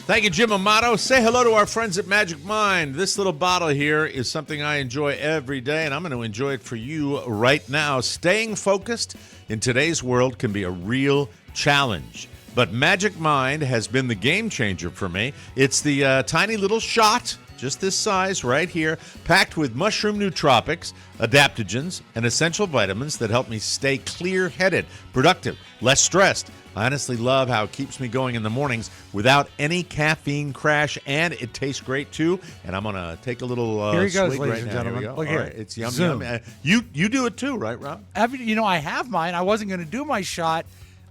Thank you, Jim Amato. Say hello to our friends at Magic Mind. This little bottle here is something I enjoy every day, and I'm going to enjoy it for you right now. Staying focused in today's world can be a real challenge, but Magic Mind has been the game changer for me. It's the tiny little shot, just this size right here, packed with mushroom nootropics, adaptogens, and essential vitamins that help me stay clear-headed, productive, less stressed. I honestly love how it keeps me going in the mornings without any caffeine crash, and it tastes great too. And I'm gonna take a little here he goes, swig ladies right and now. gentlemen. Here we go. Look All here. right. It's yum Zoom. yum. You do it too, right, Rob? I have mine. I wasn't going to do my shot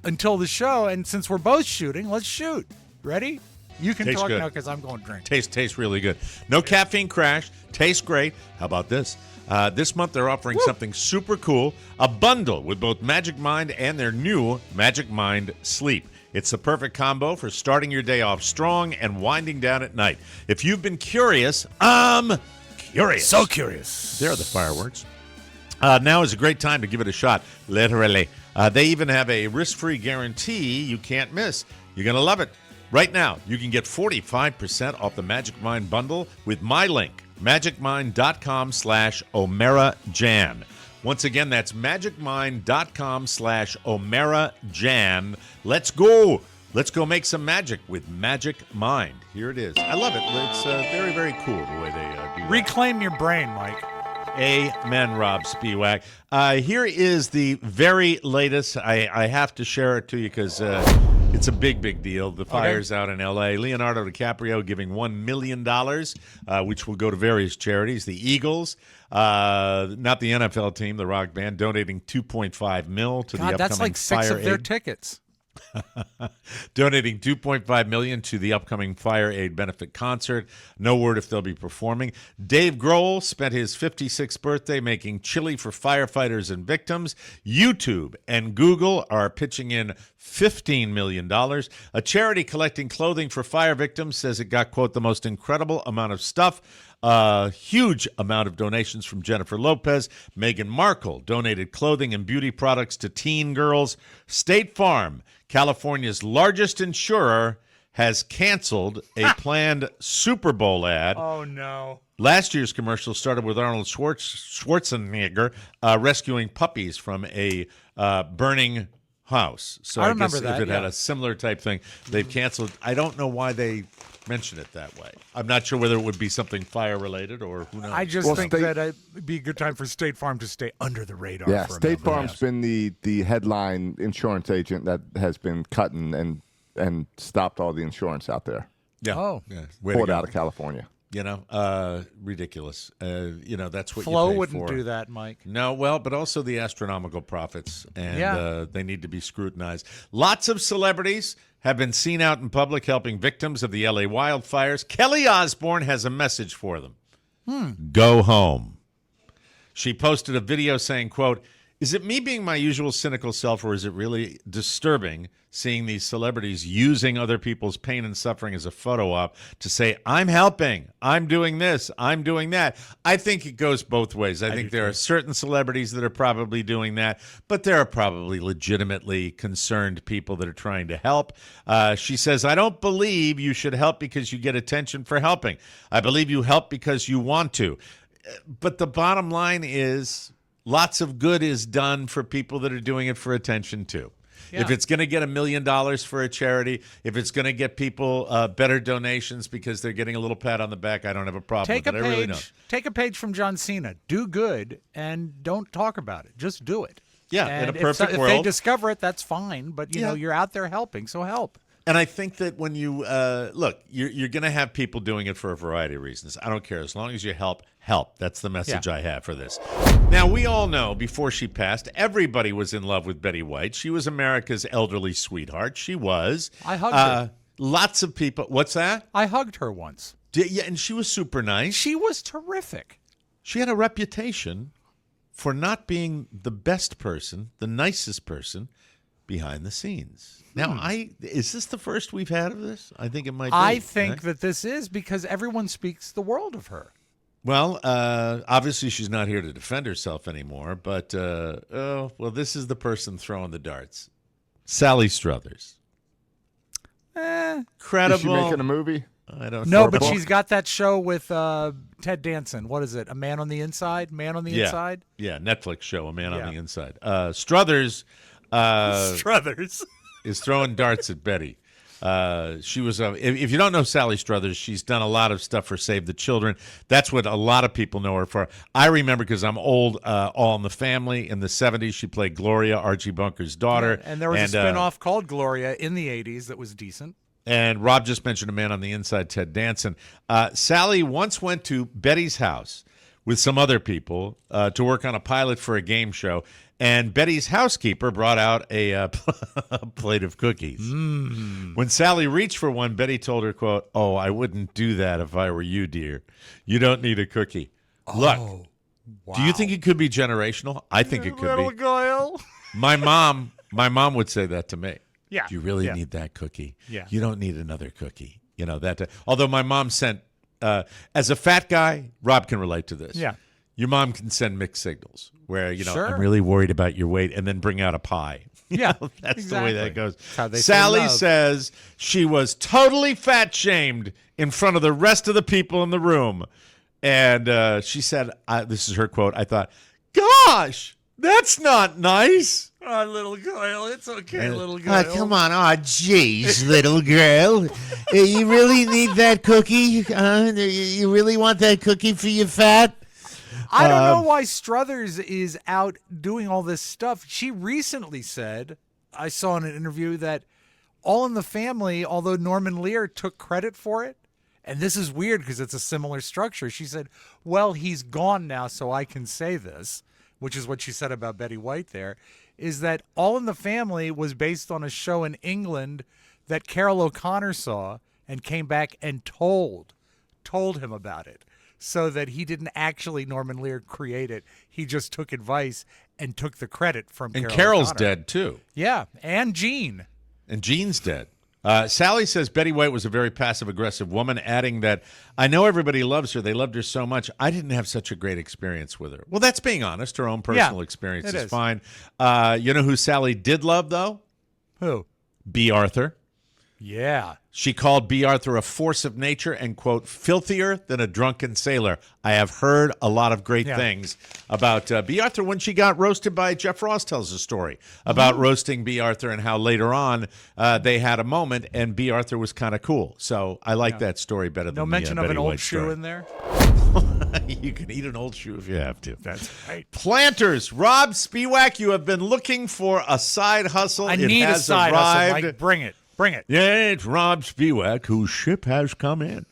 until the show, and since we're both shooting, let's shoot. Ready? You can Tastes talk good. now because I'm going to drink. Tastes really good. No caffeine crash. Tastes great. How about this? This month they're offering something super cool, a bundle with both Magic Mind and their new Magic Mind Sleep. It's the perfect combo for starting your day off strong and winding down at night. If you've been curious, I'm curious. So curious. There are the fireworks. Now is a great time to give it a shot, literally. They even have a risk-free guarantee you can't miss. You're going to love it. Right now, you can get 45% off the Magic Mind bundle with my link, magicmind.com/OmeraJan. Once again, that's magicmind.com/OmeraJam. Let's go. Let's go make some magic with Magic Mind. Here it is. I love it. It's very, very cool the way they do that. Reclaim your brain, Mike. Amen, Rob Spiewak. Here is the very latest. I have to share it to you because it's a big, big deal. The fire's out in L.A. Leonardo DiCaprio giving $1 million, which will go to various charities. The Eagles, not the NFL team, the rock band, donating $2.5 million to the upcoming that's like 6 fire of their aid. tickets. Donating $2.5 million to the upcoming Fire Aid benefit concert. No word if they'll be performing. Dave Grohl spent his 56th birthday making chili for firefighters and victims. YouTube and Google are pitching in $15 million. A charity collecting clothing for fire victims says it got, quote, the most incredible amount of stuff. A huge amount of donations from Jennifer Lopez. Meghan Markle donated clothing and beauty products to teen girls. State Farm, California's largest insurer, has canceled a planned Super Bowl ad. Oh, no. Last year's commercial started with Arnold Schwarzenegger rescuing puppies from a burning house. So I remember guess that, if it had a similar type thing, they've canceled. I don't know why they mention it that way. I'm not sure whether it would be something fire-related or who knows. I just think that it'd be a good time for State Farm to stay under the radar. Yeah, for a State moment. Farm's been the headline insurance agent that has been cutting and stopped all the insurance out there. Yeah. Oh. Yeah. Poured out of California. You know, ridiculous. That's what Flo you pay wouldn't for. do that, Mike. No, well, but also the astronomical profits, and they need to be scrutinized. Lots of celebrities have been seen out in public helping victims of the L.A. wildfires. Kelly Osbourne has a message for them. Go home. She posted a video saying, quote, "Is it me being my usual cynical self, or is it really disturbing seeing these celebrities using other people's pain and suffering as a photo op to say, I'm helping, I'm doing this, I'm doing that?" I think it goes both ways. I think there are certain celebrities that are probably doing that, but there are probably legitimately concerned people that are trying to help. She says, "I don't believe you should help because you get attention for helping. I believe you help because you want to." But the bottom line is lots of good is done for people that are doing it for attention too. Yeah. If it's going to get $1 million for a charity, if it's going to get people better donations because they're getting a little pat on the back, I don't have a problem with it. I really don't. Take a page from John Cena. Do good and don't talk about it. Just do it. Yeah, and in a perfect world. If they discover it, that's fine. But, you know, you're out there helping, so help. And I think that when you look, you're going to have people doing it for a variety of reasons. I don't care. As long as you help. That's the message I have for this. Now, we all know before she passed, everybody was in love with Betty White. She was America's elderly sweetheart. She was. I hugged her. Lots of people. What's that? I hugged her once. Yeah, and she was super nice. She was terrific. She had a reputation for not being the best person, the nicest person behind the scenes. Now, is this the first we've had of this? I think it might be. I think that this is because everyone speaks the world of her. Well, obviously she's not here to defend herself anymore, but, this is the person throwing the darts. Sally Struthers. Credible. Is she making a movie? I don't know. No, know. but she's got that show with Ted Danson. What is it? A Man on the Inside? Man on the Inside? Yeah, Netflix show, A Man on the Inside. Struthers. Struthers. is throwing darts at Betty. She was if you don't know Sally Struthers, she's done a lot of stuff for Save the Children. That's what a lot of people know her for. I remember because I'm old. All in the Family in the 70s, she played Gloria, Archie Bunker's daughter. Yeah, and there was a spin-off called Gloria in the 80s that was decent. And Rob just mentioned A Man on the Inside, Ted Danson. Sally once went to Betty's house with some other people to work on a pilot for a game show. And Betty's housekeeper brought out a plate of cookies. When Sally reached for one, Betty told her, quote, "Oh, I wouldn't do that if I were you, dear. You don't need a cookie." Look, do you think it could be generational? I think it could be. Girl. My mom would say that to me. Yeah. Do you really need that cookie? Yeah. You don't need another cookie. You know, that. Although my mom sent, as a fat guy, Rob can relate to this. Yeah. Your mom can send mixed signals where, Sure. I'm really worried about your weight, and then bring out a pie. Yeah, that's exactly. the way that goes. That's how they Sally say love. says she was totally fat-shamed in front of the rest of the people in the room. And she said, this is her quote, "I thought, Gosh, that's not nice. Oh, little girl, it's okay, little girl. Come on. Oh, jeez, little girl. You really need that cookie? You really want that cookie for your fat? I don't know why Struthers is out doing all this stuff. She recently said, I saw in an interview, that All in the Family, although Norman Lear took credit for it, and this is weird because it's a similar structure. She said, well, he's gone now, so I can say this, which is what she said about Betty White there, is that All in the Family was based on a show in England that Carol O'Connor saw and came back and told him about it. So that he didn't actually, Norman Lear, create it. He just took advice and took the credit from Carol Carol's O'Connor. dead, too. Yeah, and Jean. And Jean's dead. Sally says Betty White was a very passive-aggressive woman, adding that, I know everybody loves her. They loved her so much. I didn't have such a great experience with her. Well, that's being honest. Her own personal experience is fine. You know who Sally did love, though? Who? B. Arthur. Yeah. She called B. Arthur a force of nature and, quote, filthier than a drunken sailor. I have heard a lot of great things about B. Arthur. When she got roasted by Jeff Ross tells a story about roasting B. Arthur and how later on they had a moment and B. Arthur was kind of cool. So I like that story better than No mention of Betty an old White shoe story. in there? You can eat an old shoe if you have to. That's right. Planters. Rob Spiewak, you have been looking for a side hustle. I It need a has side arrived. hustle, Mike. Bring it. Bring it. Yeah, it's Rob Spiewak, whose ship has come in.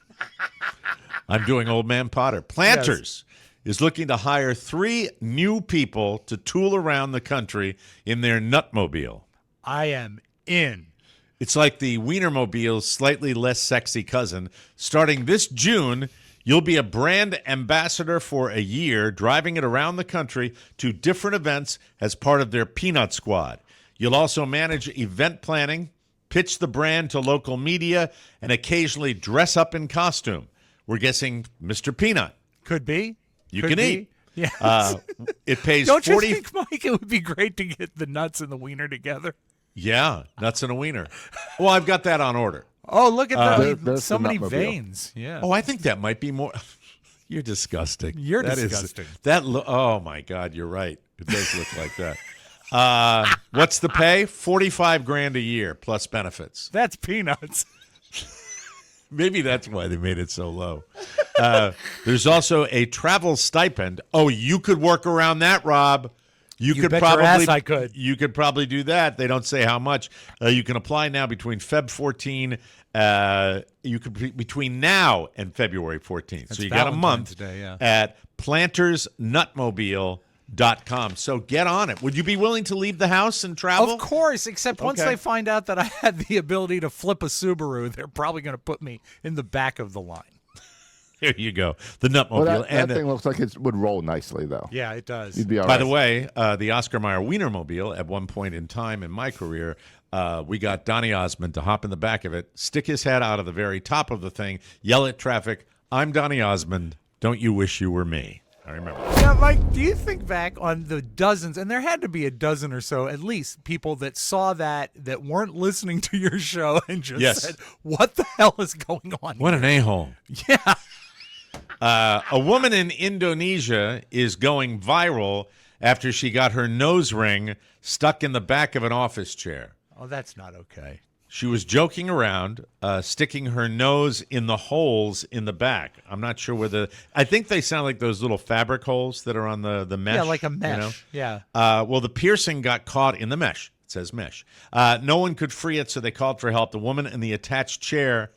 I'm doing Old Man Potter. Planters is looking to hire 3 new people to tool around the country in their Nutmobile. I am in. It's like the Wienermobile's slightly less sexy cousin. Starting this June, you'll be a brand ambassador for a year, driving it around the country to different events as part of their Peanut Squad. You'll also manage event planning, pitch the brand to local media, and occasionally dress up in costume. We're guessing Mr. Peanut. Could be. You Could can be. eat. Yeah. It pays Don't 40. you think, Mike, it would be great to get the nuts and the wiener together? Yeah, nuts and a wiener. Well, I've got that on order. Oh, look at that. there's So the many Nutmobile. veins. Yeah. Oh, I think that might be more. You're disgusting. You're That is- disgusting. Oh, my God, you're right. It does look like that. What's the pay? $45,000 a year plus benefits. That's peanuts. Maybe that's why they made it so low. There's also a travel stipend. Oh, you could work around that, Rob. You could bet probably. your ass I could. You could probably do that. They don't say how much. You can apply now between Feb 14. You could between now and February 14th. That's So you got a month Valentine's Day, yeah. at plantersnutmobile.com. So get on it. Would you be willing to leave the house and travel? Of course, except once Okay. they find out that I had the ability to flip a Subaru, they're probably going to put me in the back of the line. Here you go. The Nutmobile. Well, that and thing looks like it would roll nicely, though. Yeah, it does. You'd be all By right. the way, the Oscar Mayer Wienermobile, at one point in time in my career, we got Donny Osmond to hop in the back of it, stick his head out of the very top of the thing, yell at traffic, I'm Donny Osmond. Don't you wish you were me? I remember that. Yeah, Mike, do you think back on the dozens, and there had to be a dozen or so, at least, people that saw that weren't listening to your show and just Yes. said, what the hell is going on What an a-hole. Yeah. A woman in Indonesia is going viral after she got her nose ring stuck in the back of an office chair. Oh, that's not okay. She was joking around, sticking her nose in the holes in the back. I'm not sure whether I think they sound like those little fabric holes that are on the mesh. Yeah, like a mesh. You know? Yeah. Well, the piercing got caught in the mesh. It says mesh. No one could free it, so they called for help. The woman in the attached chair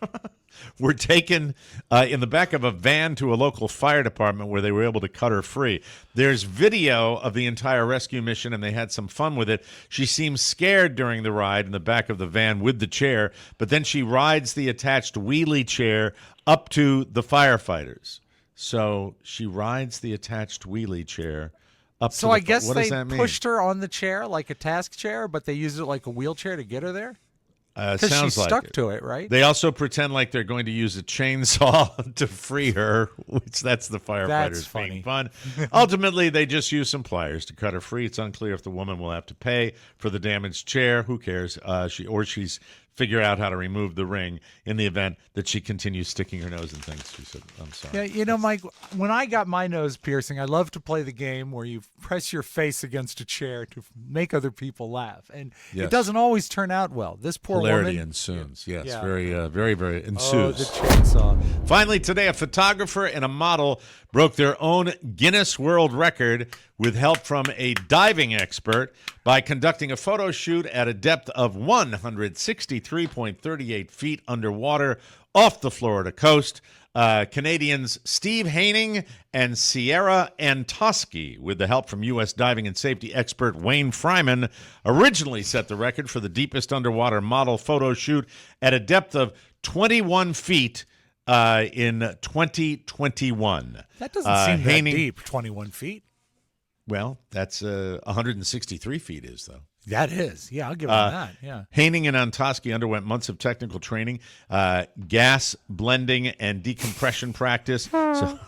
were taken in the back of a van to a local fire department where they were able to cut her free. There's video of the entire rescue mission, and they had some fun with it. She seems scared during the ride in the back of the van with the chair, but then she rides the attached wheelie chair up to the firefighters. So she rides the attached wheelie chair up to So the I guess what they does that mean? pushed her on the chair like a task chair, but they used it like a wheelchair to get her there? Because Sounds she's like stuck it. to it, right? They also pretend like they're going to use a chainsaw to free her, which that's the firefighters That's funny. being fun. Ultimately, they just use some pliers to cut her free. It's unclear if the woman will have to pay for the damaged chair. Who cares? She's figure out how to remove the ring in the event that she continues sticking her nose in things. She said, I'm sorry. Yeah, Mike, when I got my nose piercing, I love to play the game where you press your face against a chair to make other people laugh. And Yes. it doesn't always turn out well. This poor Hilarity woman. ensues. Yes, Yeah. very, very ensues. Oh, the chainsaw. Finally, today, a photographer and a model broke their own Guinness World Record with help from a diving expert by conducting a photo shoot at a depth of 163.38 feet underwater off the Florida coast. Canadians Steve Haining and Sierra Antosky, with the help from U.S. diving and safety expert Wayne Fryman, originally set the record for the deepest underwater model photo shoot at a depth of 21 feet in 2021. That doesn't seem Haining, that deep, 21 feet. Well, that's 163 feet is, though. That is. Yeah, I'll give them that. Yeah. Haining and Antosky underwent months of technical training, gas blending, and decompression practice. So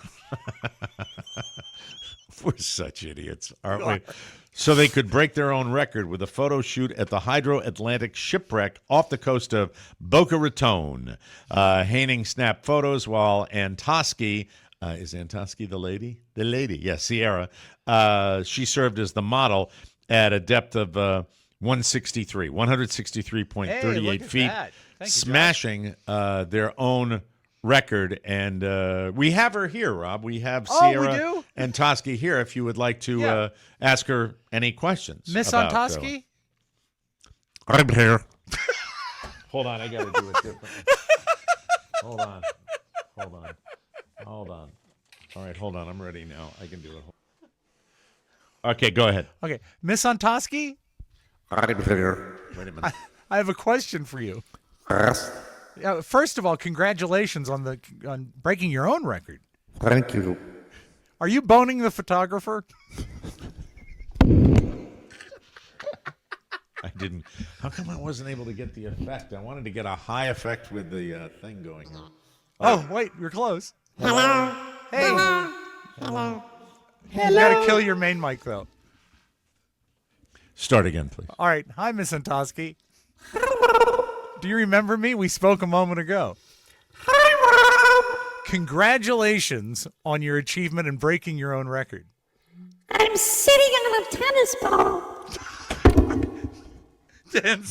we're such idiots, aren't we? So they could break their own record with a photo shoot at the Hydro Atlantic shipwreck off the coast of Boca Raton. Haining snapped photos while Antosky, is Antosky the lady? The lady, yes, Sierra. She served as the model at a depth of 163.38 feet, smashing their own record. And we have her here, Rob. We have Sierra Antosky here if you would like to ask her any questions. Miss Antosky? I'm here. Hold on, I got to do it differently. Hold on. All right, hold on. I'm ready now. I can do it. Okay, go ahead. Okay, Miss Antosky? I'm here. Wait a minute. I have a question for you. Yes. First of all, congratulations on breaking your own record. Thank you. Are you boning the photographer? I didn't. How come I wasn't able to get the effect? I wanted to get a high effect with the thing going on. Oh, wait, you're close. Hello. Hey. Hello. You got to kill your main mic, though. Start again, please. All right. Hi, Miss Antosky. Do you remember me? We spoke a moment ago. Hi, Rob. Congratulations on your achievement in breaking your own record. I'm sitting on a tennis ball.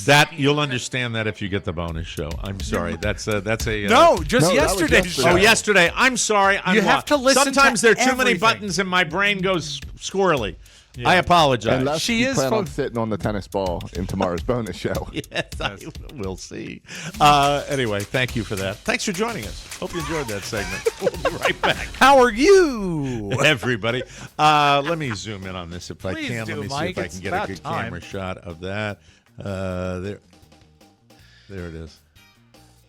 That you'll understand that if you get the bonus show. I'm sorry. That's a no, just yesterday's show. Oh, yesterday. I'm sorry. You have to listen. Sometimes to there are too many buttons and my brain goes squirrely. Yeah. I apologize. Unless you plan on sitting on the tennis ball in tomorrow's bonus show. Yes, we'll see. Anyway, thank you for that. Thanks for joining us. Hope you enjoyed that segment. We'll be right back. How are you, everybody? Let me zoom in on this if I Please can. do, Let me Mike. see if I can get a good camera shot of that. There it is.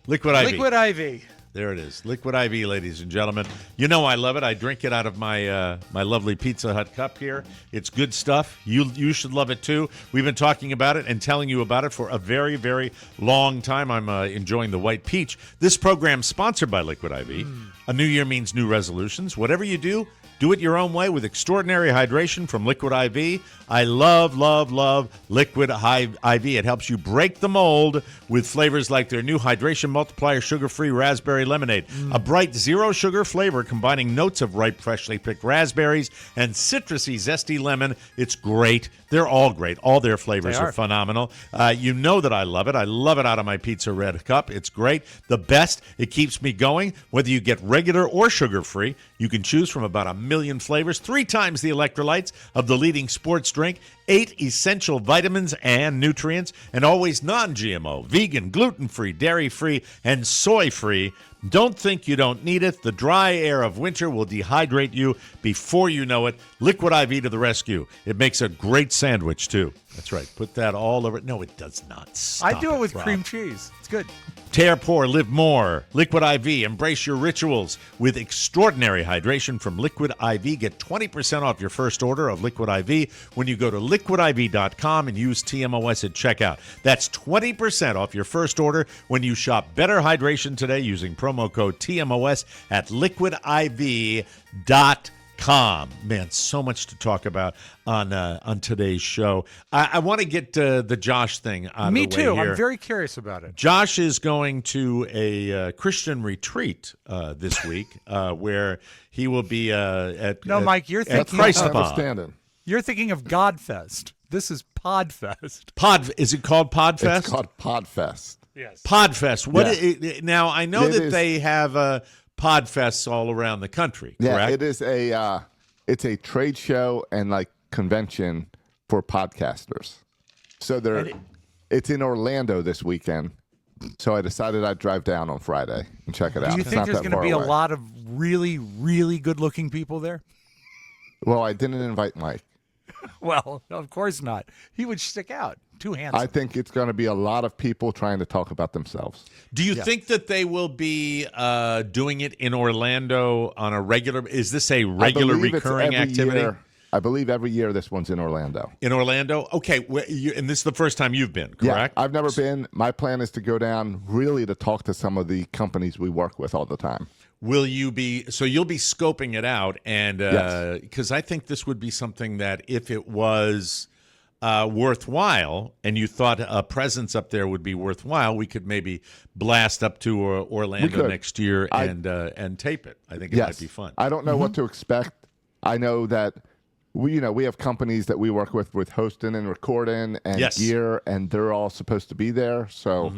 Liquid IV. Liquid IV. There it is. Liquid IV, ladies and gentlemen. You know I love it. I drink it out of my my lovely Pizza Hut cup here. It's good stuff. You should love it too. We've been talking about it and telling you about it for a very, very long time. I'm enjoying the white peach. This program's sponsored by Liquid IV. A new year means new resolutions. Whatever you do, do it your own way with extraordinary hydration from Liquid IV. I love, love, love Liquid IV. It helps you break the mold with flavors like their new Hydration Multiplier Sugar-Free Raspberry Lemonade. A bright zero-sugar flavor combining notes of ripe, freshly picked raspberries and citrusy, zesty lemon. It's great. They're all great. All their flavors are phenomenal. You know that I love it. I love it out of my Pizza Red cup. It's great. The best. It keeps me going. Whether you get regular or sugar-free, you can choose from about 1 million flavors, 3 times the electrolytes of the leading sports drink, 8 essential vitamins and nutrients, and always non-GMO, vegan, gluten-free, dairy-free, and soy-free. Don't think you don't need it. The dry air of winter will dehydrate you before you know it. Liquid IV to the rescue. It makes a great sandwich, too. That's right. Put that all over. No, it does not. Stop I do it with Rob. cream cheese. It's good. Tear, pour, live more. Liquid IV. Embrace your rituals with extraordinary hydration from Liquid IV. Get 20% off your first order of Liquid IV when you go to liquidiv.com and use TMOS at checkout. That's 20% off your first order when you shop Better Hydration today using promo code TMOS at liquidiv.com. Com. Man, so much to talk about on today's show. I want to get the Josh thing out of the way here. Me too. I'm very curious about it. Josh is going to a Christian retreat this week where he will be at Mike, you're thinking Christ of You're thinking of Godfest. This is Podfest. Is it called Podfest? It's called Podfest. Yes. Podfest. Now I know they have Podfests all around the country. Yeah, correct? it is it's a trade show and like convention for podcasters. So it's in Orlando this weekend. So I decided I'd drive down on Friday and check it out. Do you think there's going to be a lot of really, really good-looking people there? Well, I didn't invite Mike. Well, of course not. He would stick out. Too handsome. I think it's going to be a lot of people trying to talk about themselves. Do you think that they will be doing it in Orlando on a regular? Is this a regular recurring activity? I believe every year this one's in Orlando. In Orlando? Okay. And this is the first time you've been, correct? Yeah, I've never been. My plan is to go down really to talk to some of the companies we work with all the time. Will you be, so you'll be scoping it out, and because I think this would be something that if it was worthwhile and you thought a presence up there would be worthwhile, we could maybe blast up to Orlando next year and tape it. I think it might be fun. I don't know what to expect. I know that we have companies that we work with hosting and recording and gear, and they're all supposed to be there. So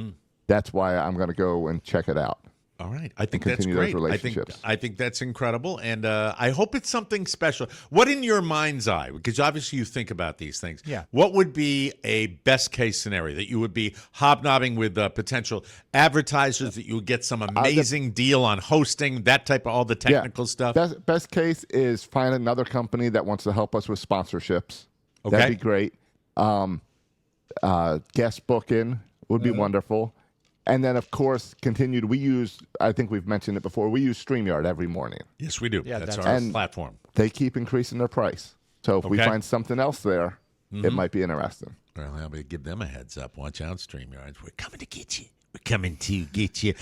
that's why I'm going to go and check it out. All right. I think that's great. I think that's incredible, and I hope it's something special. What in your mind's eye, because obviously you think about these things, what would be a best-case scenario that you would be hobnobbing with potential advertisers, that you would get some amazing deal on hosting, that type of all the technical stuff? Best case is find another company that wants to help us with sponsorships. Okay. That'd be great. Guest booking would be wonderful. And then, of course, I think we've mentioned it before, we use StreamYard every morning. Yes, we do. Yeah, that's our platform. They keep increasing their price. So if we find something else there, it might be interesting. Well, I'm going to give them a heads up. Watch out, StreamYard. We're coming to get you. We're coming to get you.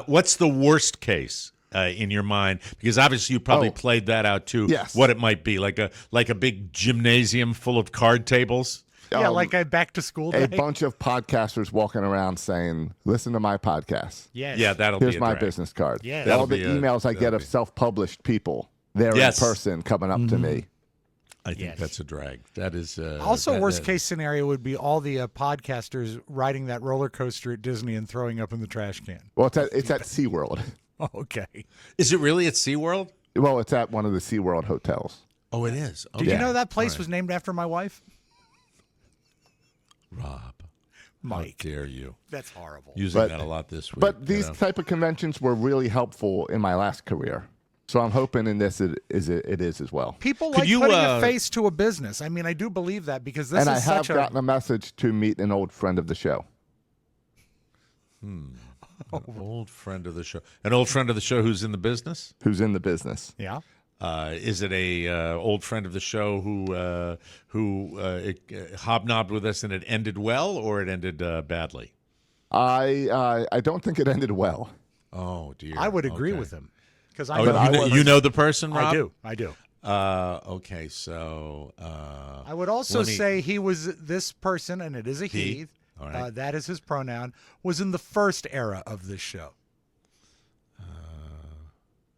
What's the worst case in your mind? Because obviously you probably played that out too. Yes. What it might be, like a big gymnasium full of card tables. Yeah, like a back-to-school day. A bunch of podcasters walking around saying, listen to my podcast. Yes. Yeah, that'll be Here's my business card. Yes. All the emails I get of self-published people there in person coming up to me. I think that's a drag. That is also worst-case scenario would be all the podcasters riding that roller coaster at Disney and throwing up in the trash can. Well, it's at SeaWorld. Oh, okay. Is it really at SeaWorld? Well, it's at one of the SeaWorld hotels. Oh, it is. Okay. Did you know that place was named after my wife? Rob, Mike, how dare you? That's horrible. Using that a lot this week. But these type of conventions were really helpful in my last career. So I'm hoping in this it is as well. People like putting a face to a business. I mean, I do believe that because this is such I have gotten a message to meet an old friend of the show. An old friend of the show. An old friend of the show who's in the business? Who's in the business. Yeah. Is it a old friend of the show who hobnobbed with us and it ended well, or it ended badly? I don't think it ended well. Oh dear. I would agree with him because you know the person, Rob? I do. Okay, so I would also say he was this person, and it is a he. All right. That is his pronoun. Was in the first era of this show.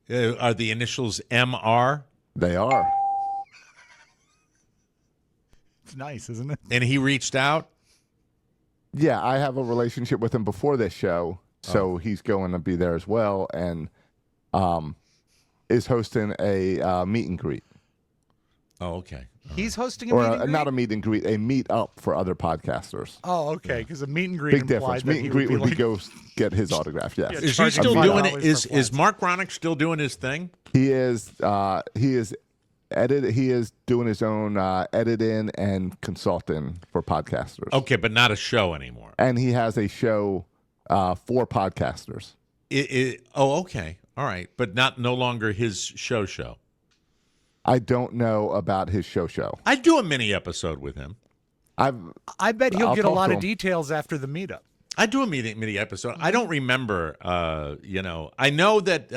Are the initials MR? They are. It's nice, isn't it? And he reached out? Yeah, I have a relationship with him before this show, so he's going to be there as well, and is hosting a meet and greet. Oh, okay. He's hosting a meet and greet? Not a meet and greet, a meet up for other podcasters. Oh, okay, because a meet and greet Big difference. Meet and greet would be go get his autograph, yes. Is he still doing it? Is Mark Ronick still doing his thing? He is doing his own editing and consulting for podcasters. Okay, but not a show anymore. And he has a show for podcasters. Okay. All right. But no longer his show. I don't know about his show. I'd do a mini episode with him. I bet he'll get a lot of details after the meetup. I do a mini episode. I don't remember. I know that.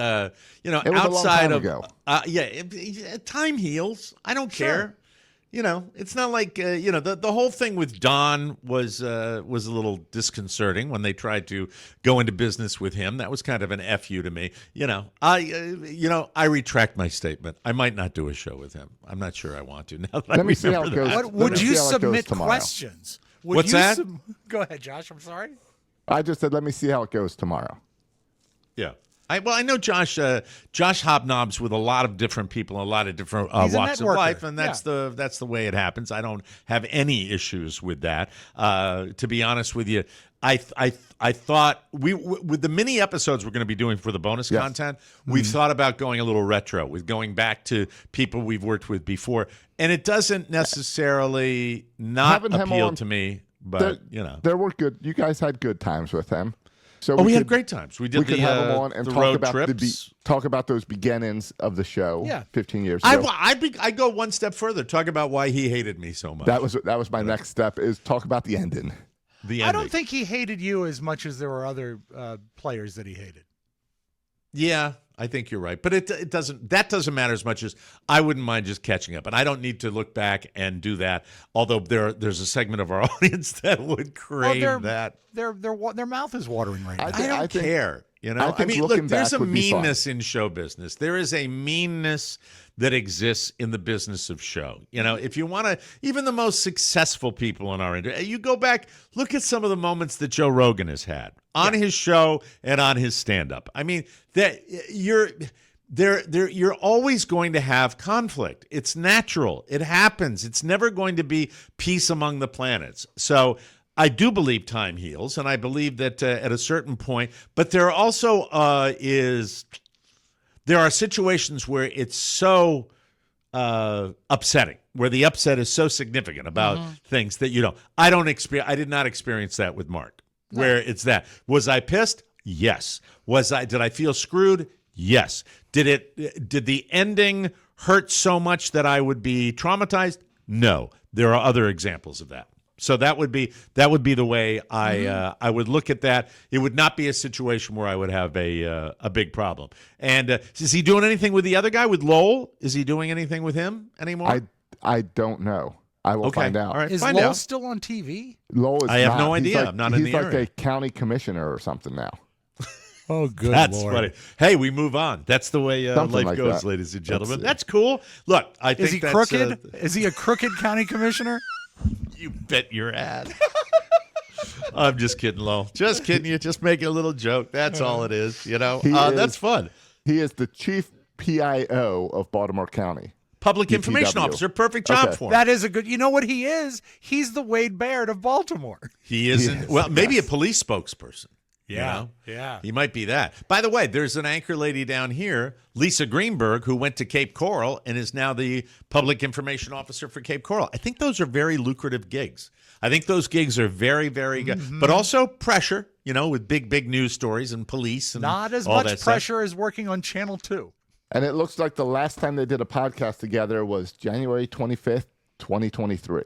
It was outside a long time ago. Time heals. I don't care. It's not like the whole thing with Don was a little disconcerting when they tried to go into business with him. That was kind of an FU to me. I retract my statement. I might not do a show with him. I'm not sure I want to now that I remember that. Would you submit questions? What's that? Go ahead, Josh. I'm sorry. I just said, let me see how it goes tomorrow. Yeah. I know Josh hobnobs with a lot of different people, a lot of different walks of life, and that's the way it happens. I don't have any issues with that. To be honest with you, I thought with the mini episodes we're going to be doing for the bonus content, we've thought about going a little retro, with going back to people we've worked with before, and it doesn't necessarily not appeal to me. But there were good. You guys had good times with him. So we had great times. We could have him on and talk about those beginnings of the show. 15 years ago. I go one step further. Talk about why he hated me so much. That was my next step. Is talk about the ending. I don't think he hated you as much as there were other players that he hated. Yeah, I think you're right, but it doesn't matter as much as I wouldn't mind just catching up, and I don't need to look back and do that. Although there's a segment of our audience that would crave that. Their mouth is watering right now. I don't care. Look, there's a meanness in show business. There is a meanness that exists in the business of show. If you want to, even the most successful people in our industry, you go back, look at some of the moments that Joe Rogan has had on his show and on his stand-up. I mean, that you're always going to have conflict. It's natural. It happens. It's never going to be peace among the planets. So I do believe time heals, and I believe that at a certain point, but there also there are situations where it's so upsetting, where the upset is so significant about things that I did not experience that with Mark, where it's that. Was I pissed? Yes. Did I feel screwed? Yes. Did the ending hurt so much that I would be traumatized? No. There are other examples of that. So that would be the way I would look at that. It would not be a situation where I would have a big problem. And is he doing anything with the other guy, with Lowell? Is he doing anything with him anymore? I don't know. I will find out. All right, is Lowell still on TV? Lowell is. I have no idea. I'm not in the area. He's like a county commissioner or something now. Oh, good That's Lord. funny. Hey, we move on. That's the way life goes, ladies and gentlemen. That's cool. Look, I think is he crooked? Is he a crooked county commissioner? You bet your ass. I'm just kidding, Lo. Just kidding you. Just making a little joke. That's all it is. That's fun. He is the chief PIO of Baltimore County. Public Information Officer. Perfect job for him. That is a good. You know what he is? He's the Wade Barrett of Baltimore. He isn't. Well, maybe a police spokesperson. Yeah. He might be that. By the way, there's an anchor lady down here, Lisa Greenberg, who went to Cape Coral and is now the Public Information Officer for Cape Coral. I think those are very lucrative gigs. I think those gigs are very, very good. But also pressure, with big news stories and police and not as all much pressure as working on Channel 2. And it looks like the last time they did a podcast together was January 25th, 2023.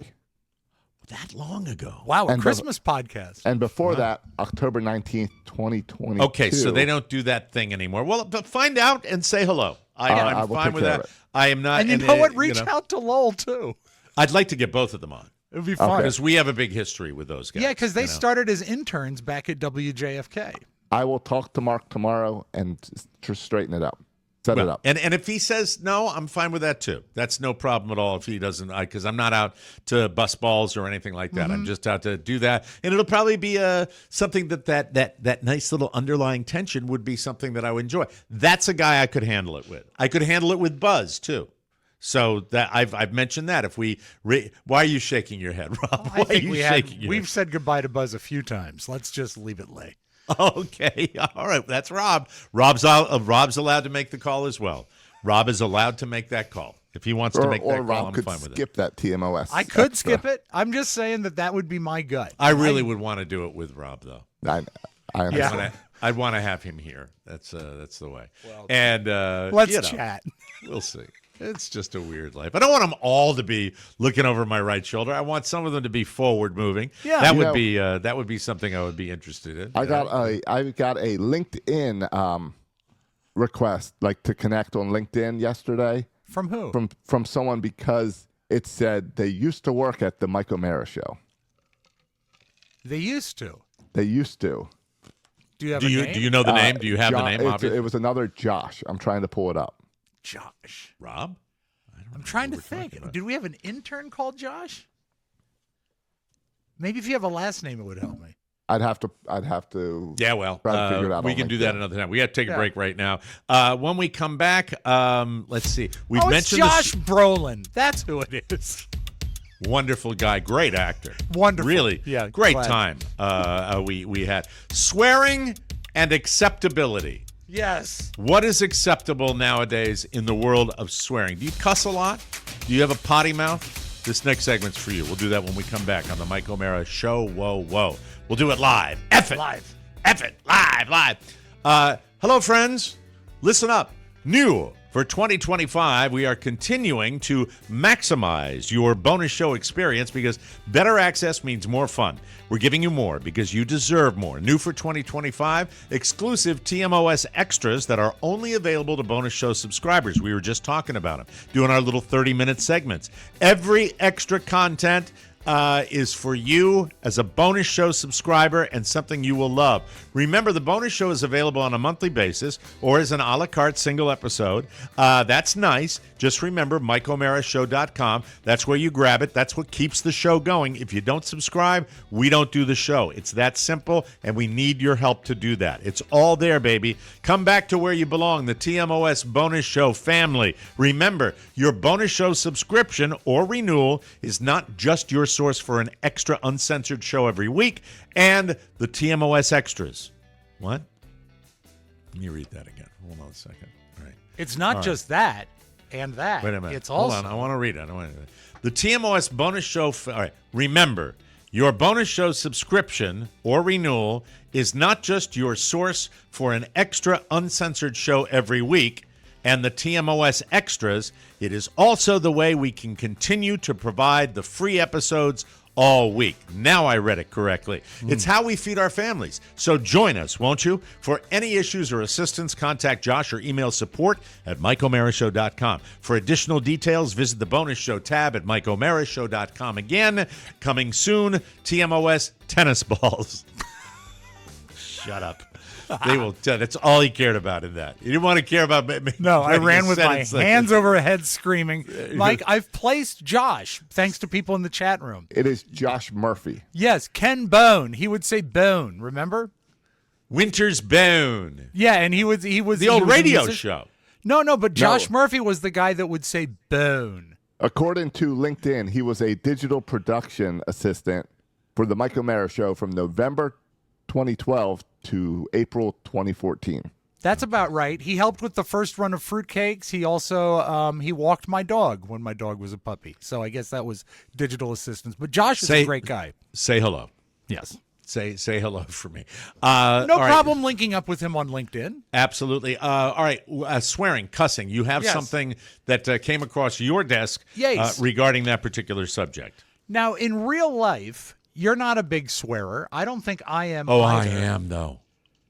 That long ago. Wow, a Christmas podcast. And before that, October 19th, 2022. Okay, so they don't do that thing anymore. Well, but find out and say hello. I'm fine with that. I am not. And you know what? Reach out to Lowell, too. I'd like to get both of them on. It would be fun. Because we have a big history with those guys. Yeah, because they started as interns back at WJFK. I will talk to Mark tomorrow and straighten it up. Set it up. And if he says no, I'm fine with that too. That's no problem at all if he doesn't, because I'm not out to bust balls or anything like that. I'm just out to do that. And it'll probably be something that nice little underlying tension would be something that I would enjoy. That's a guy I could handle it with. I could handle it with Buzz too. So that I've mentioned that. If we why are you shaking your head, Rob? I think we've said goodbye to Buzz a few times. Let's just leave it lay. Okay, all right. That's Rob. Rob's allowed to make the call as well. Rob is allowed to make that call if he wants to make that call. I'm fine with it. Skip that TMOS. I could skip it. I'm just saying that would be my gut. I really would want to do it with Rob, though. I understand. I'd want to have him here. That's the way. Well, and let's chat. We'll see. It's just a weird life. I don't want them all to be looking over my right shoulder. I want some of them to be forward moving. Yeah, that would be something I would be interested in. I got a LinkedIn request, like to connect on LinkedIn yesterday. From who? From someone, because it said they used to work at the Mike O'Mara show. They used to. They used to. Do you have a name? Do you know the name? Do you have the name? It was another Josh. I'm trying to pull it up. Josh. Rob? I'm trying to think. Did we have an intern called Josh? Maybe if you have a last name, it would help me. I'd have to. Yeah, well, try to figure it out. We can do that another time. We got to take a break right now. When we come back, let's see. We've mentioned Josh Brolin. That's who it is. Wonderful guy, great actor. Wonderful, really, yeah, great glad. time. We had swearing and acceptability. Yes. What is acceptable nowadays in the world of swearing? Do you cuss a lot? Do you have a potty mouth? This next segment's for you. We'll do that when we come back on the Mike O'Mara Show. Whoa, whoa. We'll do it live. F it. Live. F it. Live. Hello, friends. Listen up. New for 2025, we are continuing to maximize your bonus show experience because better access means more fun. We're giving you more because you deserve more. New for 2025, exclusive TMOS extras that are only available to bonus show subscribers. We were just talking about them, doing our little 30-minute segments. Every extra content is for you as a bonus show subscriber and something you will love. Remember, the bonus show is available on a monthly basis or as an a la carte single episode. That's nice. Just remember, MikeO'MaraShow.com. That's where you grab it. That's what keeps the show going. If you don't subscribe, we don't do the show. It's that simple, and we need your help to do that. It's all there, baby. Come back to where you belong, the TMOS Bonus Show family. Remember, your bonus show subscription or renewal is not just your source for an extra uncensored show every week and the TMOS extras. What? Let me read that again. Hold on a second. All right. It's not just that and that. Wait a minute. It's also. Hold on. I want to read it. The TMOS bonus show. All right. Remember, your bonus show subscription or renewal is not just your source for an extra uncensored show every week and the TMOS extras. It is also the way we can continue to provide the free episodes all week. Now I read it correctly. It's how we feed our families. So join us, won't you? For any issues or assistance, contact Josh or email support@MikeO'MaraShow.com. For additional details, visit the bonus show tab at MikeO'MaraShow.com. Again, coming soon, TMOS tennis balls. Shut up. They will. That's all he cared about in that. He didn't want to care about. No, I ran with my hands over my head screaming. Mike, I've placed Josh, thanks to people in the chat room. It is Josh Murphy. Yes, Ken Bone. He would say Bone, remember? Winter's Bone. Yeah, and he was the old radio show. No, but Josh Murphy was the guy that would say Bone. According to LinkedIn, he was a digital production assistant for the Mike O'Mara Show from November 2012 to April 2014. That's about right. He helped with the first run of fruitcakes. He also he walked my dog when my dog was a puppy. So I guess that was digital assistance. But Josh is a great guy. Say hello. Yes. Say hello for me. No problem linking up with him on LinkedIn. Absolutely. All right. Swearing, cussing. You have something that came across your desk regarding that particular subject. Now, in real life, you're not a big swearer. I don't think I am either. I am, though.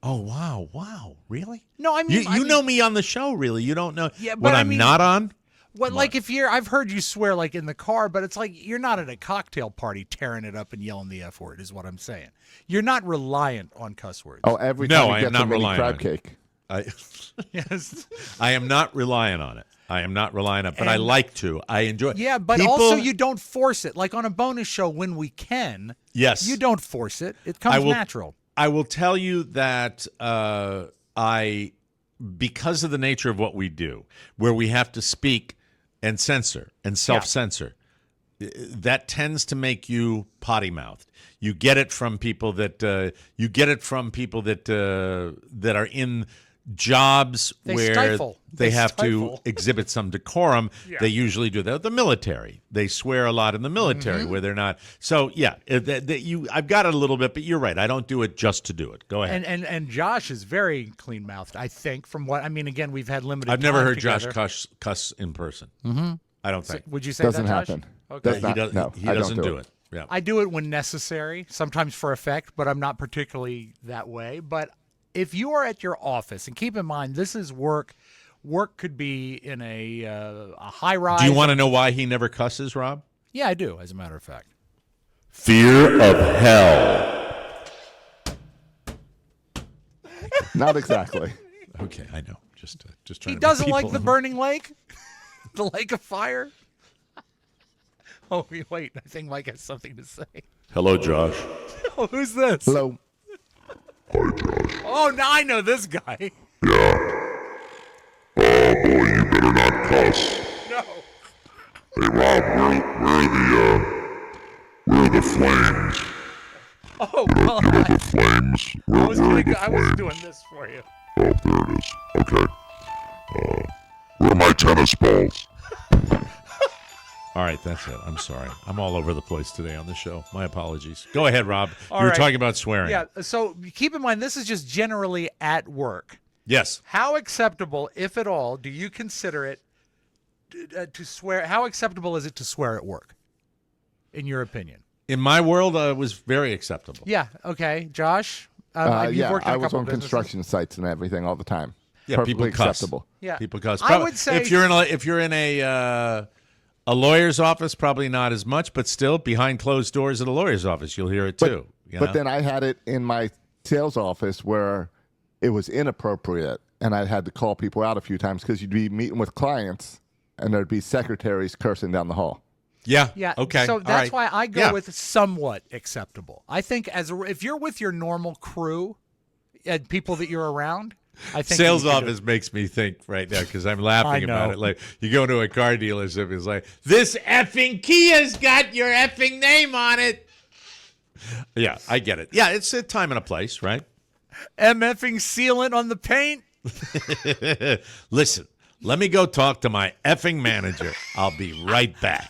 Oh, wow. Really? No, I mean... You know me on the show, really. You don't know but when I'm not on? What, like if you're... I've heard you swear like in the car, but it's like you're not at a cocktail party tearing it up and yelling the F word is what I'm saying. You're not reliant on cuss words. Oh, every time you I get am not a mini reliant crab on cake. Yes. I am not reliant on it. I am not reliant on it, but I like to. I enjoy it. Yeah, but also you don't force it. Like on a bonus show when we can. Yes. You don't force it. It comes natural. I will tell you that because of the nature of what we do, where we have to speak and censor and self-censor, that tends to make you potty-mouthed. You get it from people that that are in jobs where stifle. they have stifle. to exhibit some decorum, Yeah. they usually do that. The military, they swear a lot in the military where they're not. So yeah, I've got it a little bit, but you're right. I don't do it just to do it. Go ahead. And Josh is very clean mouthed. I think from what I mean. Again, we've had limited. I've never time heard together. Josh cuss in person. I don't think. Would you say Doesn't that, Josh? happen. Okay. Does not, he I doesn't don't do it. Yeah. I do it when necessary, sometimes for effect, but I'm not particularly that way. But if you are at your office, and keep in mind, this is work. Work could be in a high rise. Do you want to know why he never cusses, Rob? Yeah, I do, as a matter of fact. Fear of hell. Not exactly. Okay, I know. Just trying He to make doesn't like people- the burning lake, the lake of fire. Oh, wait, I think Mike has something to say. Hello, Josh. Oh, who's this? Hello. Oh, now I know this guy. Oh boy, you better not cuss. No. Hey Rob, where are the flames? Oh, well, The flames. I was Where are the I was flames? doing this for you. Oh, there it is. Okay. Where are my tennis balls? All right, that's it. I'm sorry. I'm all over the place today on the show. My apologies. Go ahead, Rob. All you were right. talking about swearing. Yeah, so keep in mind, this is just generally at work. Yes. How acceptable, if at all, do you consider it to swear? How acceptable is it to swear at work, in your opinion? In my world, it was very acceptable. Yeah. Okay, Josh. You've Yeah, worked in I a was couple on businesses. construction sites and everything all the time. Yeah, Perfectly people cuss. acceptable. Yeah, People cuss. I would say if you're in a lawyer's office, probably not as much, but still behind closed doors at a lawyer's office, you'll hear it too. But then I had it in my sales office where it was inappropriate, and I had to call people out a few times because you'd be meeting with clients, and there'd be secretaries cursing down the hall. Yeah. Yeah. Okay. So All that's right. why I go Yeah. with somewhat acceptable. I think if you're with your normal crew and people that you're around, I think Sales you can do office it. makes me think right now because I'm laughing I about know. it. Like you go to a car dealership, it's like this effing Kia's got your effing name on it. Yeah, I get it. Yeah, it's a time and a place, right? MFing sealant on the paint. Listen, let me go talk to my effing manager. I'll be right back.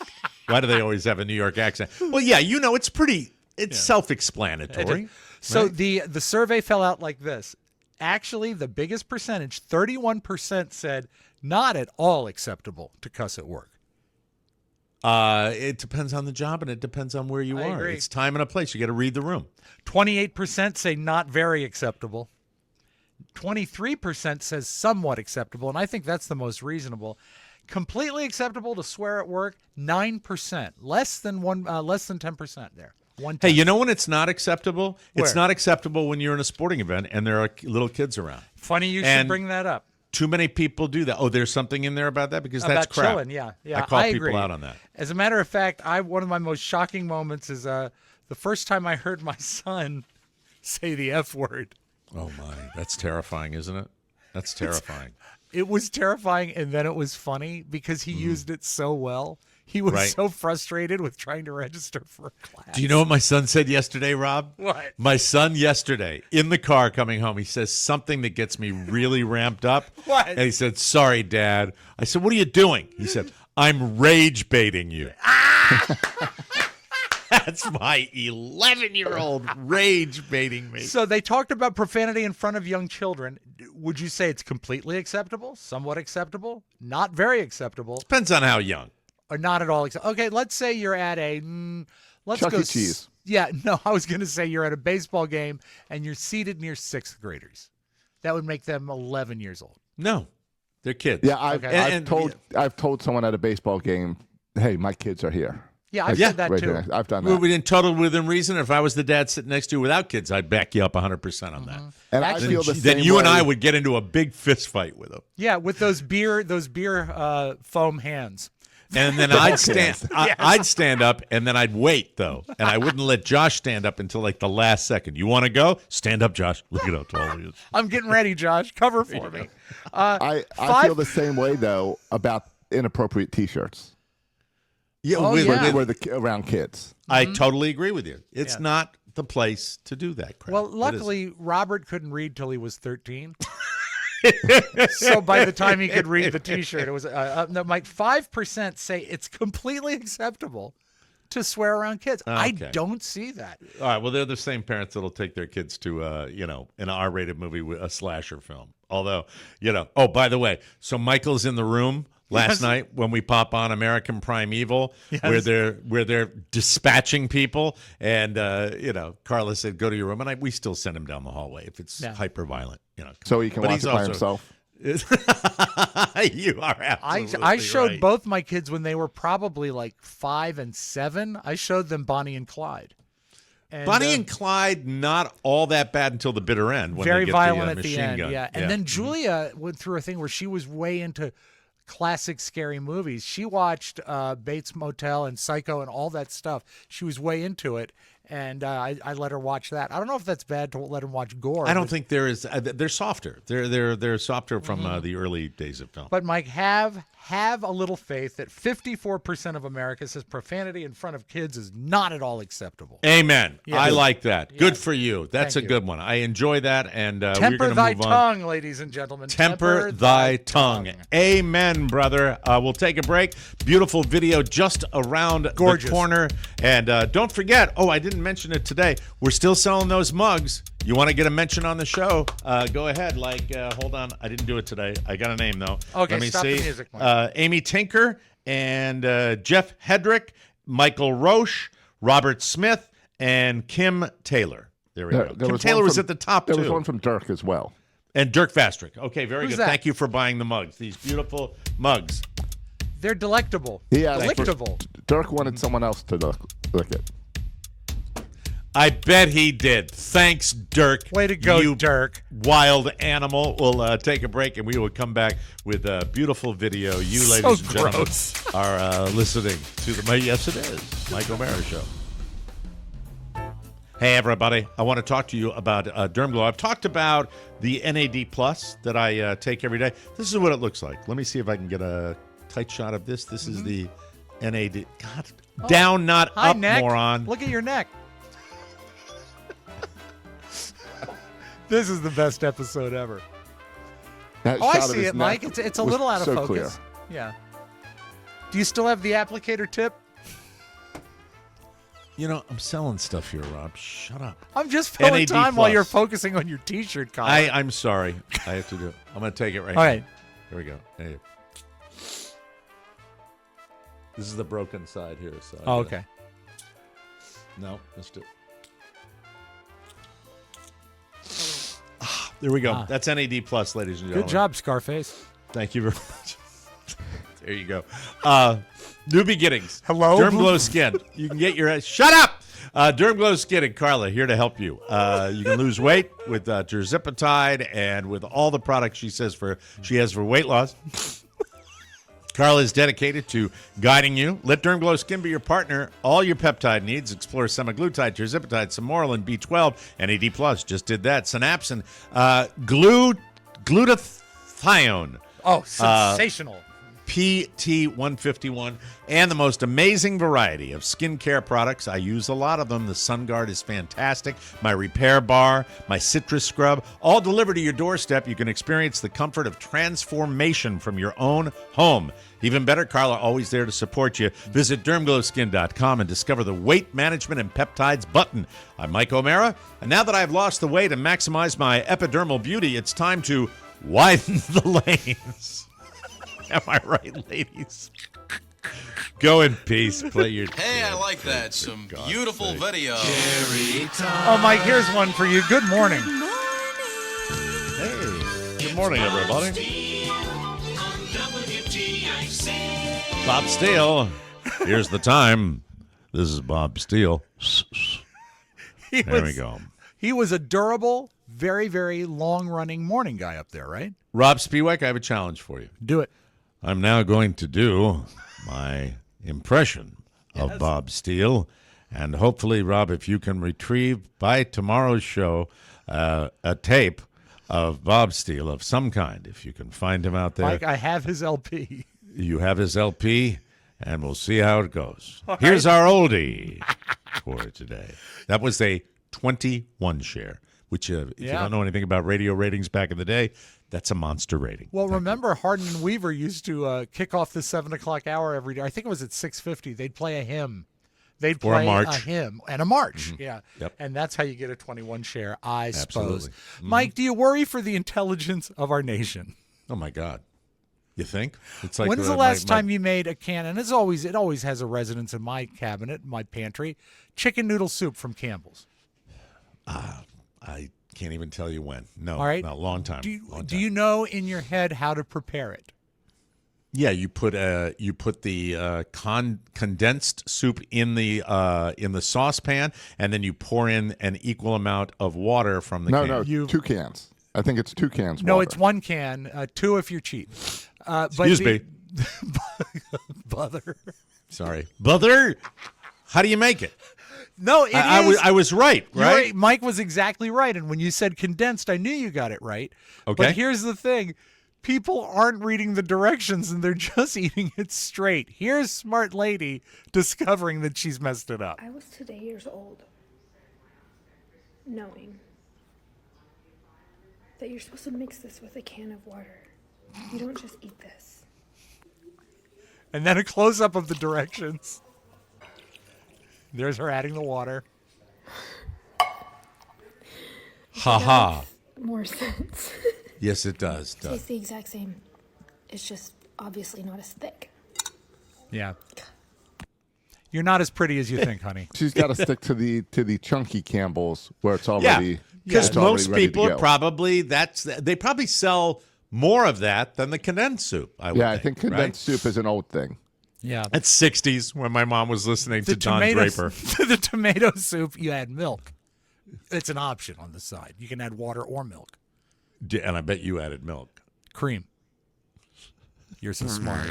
Why do they always have a New York accent? Well, yeah, it's self-explanatory. So right? the survey fell out like this. Actually, the biggest percentage, 31%, said not at all acceptable to cuss at work. It depends on the job and it depends on where you I are. agree. It's time and a place. You got to read the room. 28% say not very acceptable. 23% says somewhat acceptable, and I think that's the most reasonable. Completely acceptable to swear at work, 9%, less than 10% there. Hey, you know when it's not acceptable? It's Where? not acceptable when you're in a sporting event and there are little kids around. Funny you should And bring that up. Too many people do that. Oh, there's something in there about that? Because that's About crap. chilling, yeah. I call people agree. out on that. As a matter of fact, one of my most shocking moments is the first time I heard my son say the F word. Oh, my. That's terrifying, isn't it? That's terrifying. It was terrifying, and then it was funny because he used it so well. He was Right. so frustrated with trying to register for a class. Do you know what my son said yesterday, Rob? What? My son yesterday, in the car coming home, he says something that gets me really ramped up. What? And he said, "Sorry, Dad." I said, "What are you doing?" He said, "I'm rage baiting you." That's my 11-year-old rage baiting me. So they talked about profanity in front of young children. Would you say it's completely acceptable, somewhat acceptable, not very acceptable, Depends on how young. or not at all acceptable? Okay, let's say you're at a let's Chuck go E. Cheese. Yeah, no, I was going to say you're at a baseball game and you're seated near sixth graders. That would make them 11 years old. No, they're kids. Yeah, I've Okay. I've told someone at a baseball game, "Hey, my kids are here." Yeah, I've Yeah. said that Right too. there. I've done Well, that. within total within reason. If I was the dad sitting next to you without kids, I'd back you up 100% on that. And Actually, I feel the Then same you and way. I would get into a big fist fight with them. Yeah, with those beer foam hands. And then I'd stand up, and then I'd wait though, and I wouldn't let Josh stand up until like the last second. You want to go? Stand up, Josh. Look at how tall he is. I'm getting ready, Josh. Cover for me. I feel the same way though about inappropriate T-shirts. Yeah, Oh, with, yeah. with- Around kids. I totally agree with you. It's Yeah. not the place to do that crap. Well, It isn't. luckily, Robert couldn't read till he was 13. So by the time he could read the T-shirt, it was no, Mike. 5% say it's completely acceptable to swear around kids. Okay. I don't see that. All right. Well, they're the same parents that'll take their kids to, an R-rated movie with a slasher film. Although, oh, by the way, so Michael's in the room last night when we pop on American Prime Evil, where they're dispatching people, and Carla said, "Go to your room," and we still send him down the hallway if it's hyper violent, so he can watch it by himself. You are absolutely I showed right. both my kids when they were probably like 5 and 7. I showed them Bonnie and Clyde. And, Bonnie and Clyde, not all that bad until the bitter end. When very they get violent the, at the machine end, gun. yeah. And then Julia went through a thing where she was way into classic scary movies. She watched Bates Motel and Psycho and all that stuff. She was way into it, and I let her watch that. I don't know if that's bad to let him watch gore. I don't think there is. They're softer. They're softer from the early days of film. But Mike, have a little faith that 54% of America says profanity in front of kids is not at all acceptable. Amen. Yeah. I like that. Yeah. Good for you. That's Thank a you. good one. I enjoy that. And Temper we're going to thy move on. tongue, ladies and gentlemen. Temper thy tongue. Amen, brother. We'll take a break. Beautiful video just around Gorgeous. the corner. And don't forget, I didn't mention it today. We're still selling those mugs. You want to get a mention on the show? Go ahead. Hold on. I didn't do it today. I got a name, though. Okay, Let me stop see. the music, Mike. Amy Tinker and Jeff Hedrick, Michael Roche, Robert Smith, and Kim Taylor. There we go. Kim Taylor was at the top, too. There was one from Dirk as well. And Dirk Vastrick. Okay, very Who's good. that? Thank you for buying the mugs. These beautiful mugs. They're delectable. Yeah, delectable. Dirk wanted someone else to look it. I bet he did. Thanks, Dirk. Way to go, you Dirk. Wild animal. We'll take a break, and we will come back with a beautiful video. You, ladies and gentlemen, gross. are listening to the Yes, it is. Mike O'Mara Show. Hey, everybody. I want to talk to you about Derm Glow. I've talked about the NAD Plus that I take every day. This is what it looks like. Let me see if I can get a tight shot of this. This is the NAD. God, down, not Hi, up, neck. moron. Look at your neck. This is the best episode ever. That I shot of see his it, Mike. neck It's a was little out of so focus. clear. Yeah. Do you still have the applicator tip? I'm selling stuff here, Rob. Shut up. I'm just filling NAD time while Plus. you're focusing on your T-shirt collar. I'm sorry. I have to do it. I'm going to take it right All now. right. Here we go. Hey. This is the broken side here. So I Oh, gotta- okay. No, let's do it. There we go. That's NAD Plus, ladies and gentlemen. Good job, Scarface. Thank you very much. There you go. New beginnings. Hello? Derm Glow Skin. You can get your... Shut up! Derm Glow Skin and Carla here to help you. You can lose weight with terzipatide and with all the products she has for weight loss. Carla is dedicated to guiding you. Let Derm Glow Skin be your partner. All your peptide needs. Explore semaglutide, terzipatide, Samorelin, B12, NAD+. Just did that. Synapsin. Glutathione. Oh, sensational. PT151, and the most amazing variety of skincare products. I use a lot of them. The SunGuard is fantastic. My Repair Bar, my Citrus Scrub, all delivered to your doorstep. You can experience the comfort of transformation from your own home. Even better, Carla always there to support you. Visit dermglowskin.com and discover the weight management and peptides button. I'm Mike O'Mara, and now that I've lost the weight and maximized my epidermal beauty, it's time to widen the lanes. Am I right, ladies? Go in peace. Play your. Hey, I like that. Some beautiful video. Oh, Mike, here's one for you. Good morning. Hey. Good morning, everybody. Bob Steele. Here's the time. This is Bob Steele. There we go. He was a durable, very, very long-running morning guy up there, right? Rob Spiewak, I have a challenge for you. Do it. I'm now going to do my impression of Bob Steele. And hopefully, Rob, if you can retrieve by tomorrow's show a tape of Bob Steele of some kind, if you can find him out there. Mike, I have his LP. You have his LP, and we'll see how it goes. Here's our oldie for today. That was a 21 share, which if you don't know anything about radio ratings back in the day, That's a monster rating. Well, remember, Hardin and Weaver used to kick off the 7 o'clock hour every day. I think it was at 6:50. They'd play a hymn. They'd play a hymn and a march. Yeah. Yep. And that's how you get a 21 share, I suppose. Absolutely. Mike, do you worry for the intelligence of our nation? Oh, my God. You think? It's like when's the last time you made a can? And it always has a residence in my cabinet, my pantry. Chicken noodle soup from Campbell's. I can't even tell you when. No, all right. No, long time. Do you know in your head how to prepare it? Yeah, you put the condensed soup in the saucepan, and then you pour in an equal amount of water from the can. No, 2 cans. I think it's 2 cans. No, water. it's 1 can, 2 if you're cheap. Excuse me. Bother. Sorry. Bother? How do you make it? No, I was right, right? Mike was exactly right. And when you said condensed, I knew you got it right. Okay. But here's the thing. People aren't reading the directions, and they're just eating it straight. Here's smart lady discovering that she's messed it up. I was today years old, knowing that you're supposed to mix this with a can of water. You don't just eat this. And then a close-up of the directions. There's her adding the water. Ha ha. More sense. Yes, it does. Tastes the exact same. It's just obviously not as thick. Yeah. You're not as pretty as you think, honey. She's got to stick to the chunky Campbell's where it's already. Because most people are probably they probably sell more of that than the condensed soup. I think condensed soup is an old thing. Yeah. It's 60s when my mom was listening to Don Draper. The tomato soup, you add milk. It's an option on the side. You can add water or milk. And I bet you added milk. Cream. You're so smart.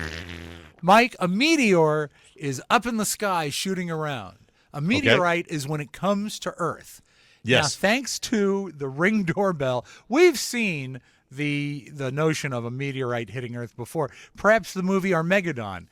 Mike, a meteor is up in the sky shooting around. A meteorite is when it comes to Earth. Yes. Now, thanks to the Ring doorbell, we've seen the notion of a meteorite hitting Earth before. Perhaps the movie Armageddon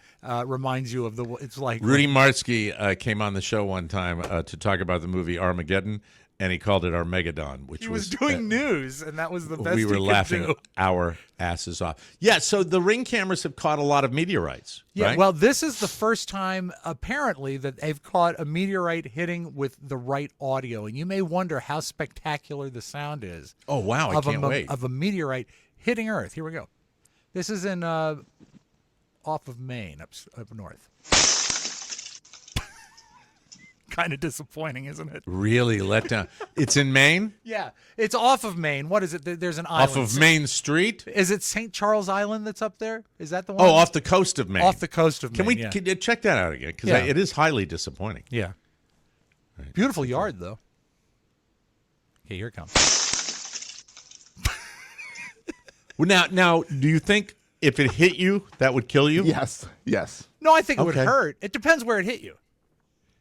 reminds you of it's like Rudy Martzke came on the show one time to talk about the movie Armageddon, and he called it Armageddon, which he was doing news, and that was the best. We were laughing do. our asses off. Yeah, so the Ring cameras have caught a lot of meteorites. Yeah, right? well, this is the first time apparently that they've caught a meteorite hitting with the right audio, and you may wonder how spectacular the sound is. Oh wow, I can't wait. Of a meteorite hitting Earth. Here we go. This is in off of Maine, up north. Kind of disappointing, isn't it? Really let down. It's in Maine? Yeah, it's off of Maine. What is it? There's an island. Off of Main Street? Is it St. Charles Island that's up there? Is that the one? Oh, off the coast of Maine. Off the coast of Maine. Can you check that out again? Because it is highly disappointing. Yeah. Right. Beautiful yard, though. Okay, here it comes. Well, now, do you think if it hit you, that would kill you? Yes. No, I think it would hurt. It depends where it hit you.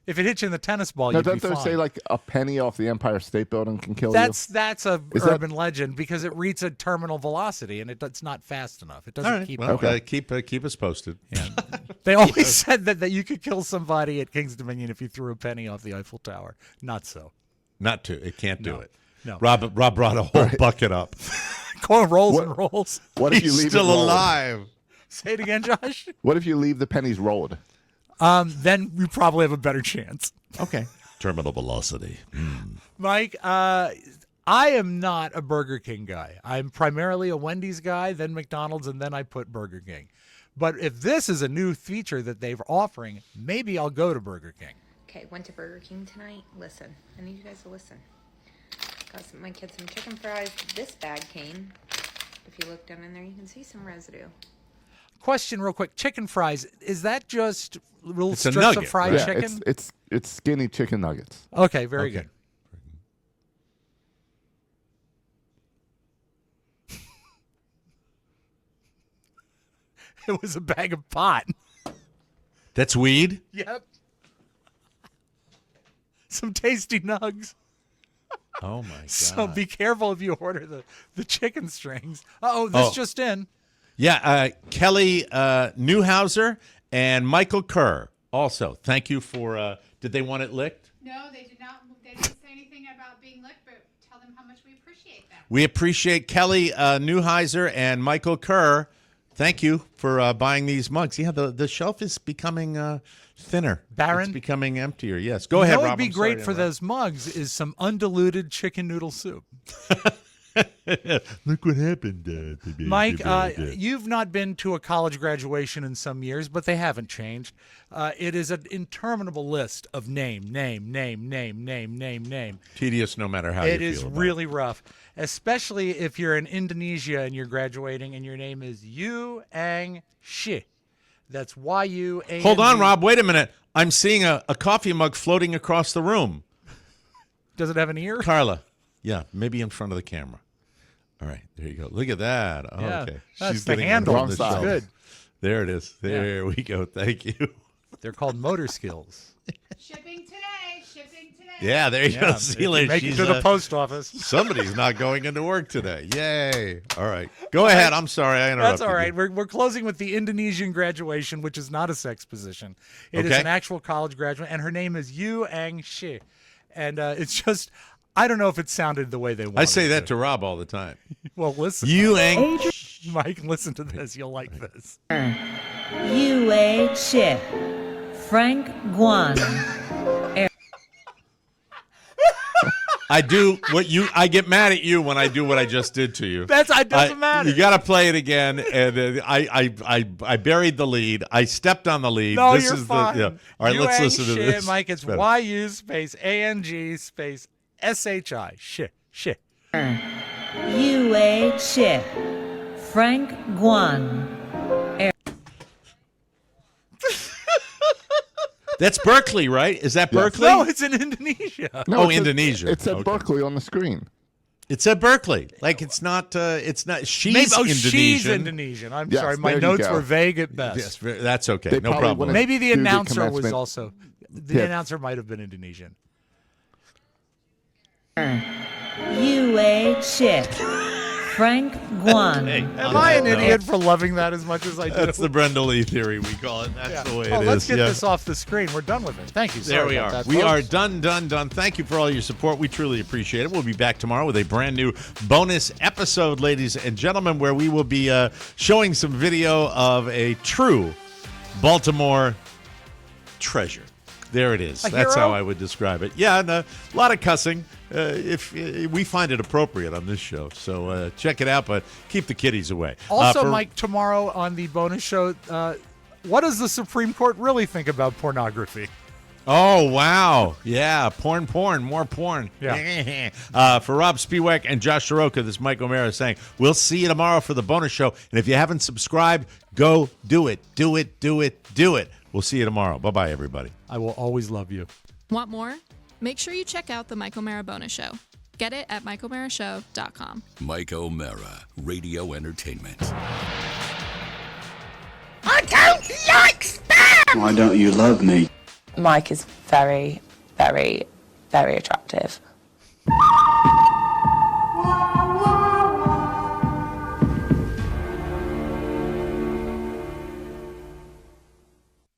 If it hits you in the tennis ball, you'd be fine. Don't they say like a penny off the Empire State Building can kill you? That's a urban legend because it reaches a terminal velocity and it's not fast enough. It doesn't keep. Well, keep us posted. Yeah. They always said that you could kill somebody at King's Dominion if you threw a penny off the Eiffel Tower. Not so. Not to. It can't do it. No. Rob brought a whole bucket up. Rolls and rolls. What if you leave still it rolled? alive? Say it again, Josh. What if you leave the pennies rolled? Then you probably have a better chance. Okay. Terminal velocity. Mike, I am not a Burger King guy. I'm primarily a Wendy's guy, then McDonald's, and then I put Burger King. But if this is a new feature that they're offering, maybe I'll go to Burger King. Okay, went to Burger King tonight. Listen, I need you guys to listen. Got my kids some chicken fries. This bag came. If you look down in there, you can see some residue. Question real quick. Chicken fries, is that just little It's a strips nugget, of fried right? chicken? It's skinny chicken nuggets. Okay, very good. It was a bag of pot. That's weed? Yep. Some tasty nugs. Oh, my God. So be careful if you order the chicken strings. This just in. Yeah, Kelly Newhouser and Michael Kerr also. Thank you for, did they want it licked? No, they did not. They didn't say anything about being licked, but tell them how much we appreciate them. We appreciate Kelly Neuheiser and Michael Kerr. Thank you for buying these mugs. Yeah, the shelf is becoming thinner. Barren? It's becoming emptier, yes. Go ahead, Rob. What would be I'm sorry great to for interrupt. those mugs is some undiluted chicken noodle soup. Look what happened. Mike, you've not been to a college graduation in some years, but they haven't changed. It is an interminable list of name. Tedious no matter how you It feel is about really rough, especially if you're in Indonesia and you're graduating and your name is Yu Ang Shi. That's Y-U-A-N-G. Hold on, Rob. Wait a minute. I'm seeing a coffee mug floating across the room. Does it have an ear? Carla. Yeah, maybe in front of the camera. All right, there you go. Look at that. Oh, Yeah, okay. that's She's the getting handle. one from the Wrong side. shelf. Good. There it is. There we go. Thank you. They're called motor skills. Shipping today. Shipping today. Yeah, there you go. See if you you later. make it She's, to the post office. Somebody's not going into work today. Yay. All right. Go ahead. I'm sorry. I interrupted That's all right. you. We're closing with the Indonesian graduation, which is not a sex position. It is Okay. an actual college graduate, and her name is Yu Ang Shi. And it's just, I don't know if it sounded the way they wanted I say it that to Rob all the time. Well, listen. You ain't. Mike, listen to this. You'll like this. Yue Che, Frank Guan. I do what you. I get mad at you when I do what I just did to you. It doesn't matter. You got to play it again. And I buried the lead. I stepped on the lead. No, this you're is fine. The. Yeah. All right, Yu let's Ang listen to Shi, this. Mike, it's Better. Y-U space A-N-G space S-H-I. Shi. Yue Che, Frank Guan. That's Berkeley, right? Is that Berkeley? No, it's in Indonesia. No, Indonesia. It said Okay. Berkeley on the screen. It said Berkeley. Like it's not. She's Maybe, Indonesian. she's Indonesian. I'm Yes, sorry. My there you notes go. were vague at best. Yes, that's okay. They No probably problem. wouldn't- Maybe the do the announcer was commencement. also. The Yeah. announcer might have been Indonesian. Yue Che, Frank Guan. Am I an idiot for loving that as much as I do? That's the Brenda Lee theory. We call it. That's the way it is. Let's get Yeah. this off the screen. We're done with it. Thank you. There Sorry we about are. that, We are folks. done. Thank you for all your support. We truly appreciate it. We'll be back tomorrow with a brand new bonus episode, ladies and gentlemen, where we will be showing some video of a true Baltimore treasure. There it is. A That's hero? how I would describe it. Yeah, and a lot of cussing. If we find it appropriate on this show, so check it out. But keep the kiddies away. Also, For- Mike, tomorrow on the bonus show, what does the Supreme Court really think about pornography? Oh, wow. Yeah, porn, more porn. Yeah. For Rob Spiewak and Josh Soroka, this is Mike O'Mara saying, we'll see you tomorrow for the bonus show. And if you haven't subscribed, go do it. Do it. We'll see you tomorrow. Bye-bye, everybody. I will always love you. Want more? Make sure you check out the Mike O'Mara Bonus Show. Get it at MikeO'MaraShow.com. Mike O'Mara, Radio Entertainment. I don't like spam! Why don't you love me? Mike is very, very, very attractive.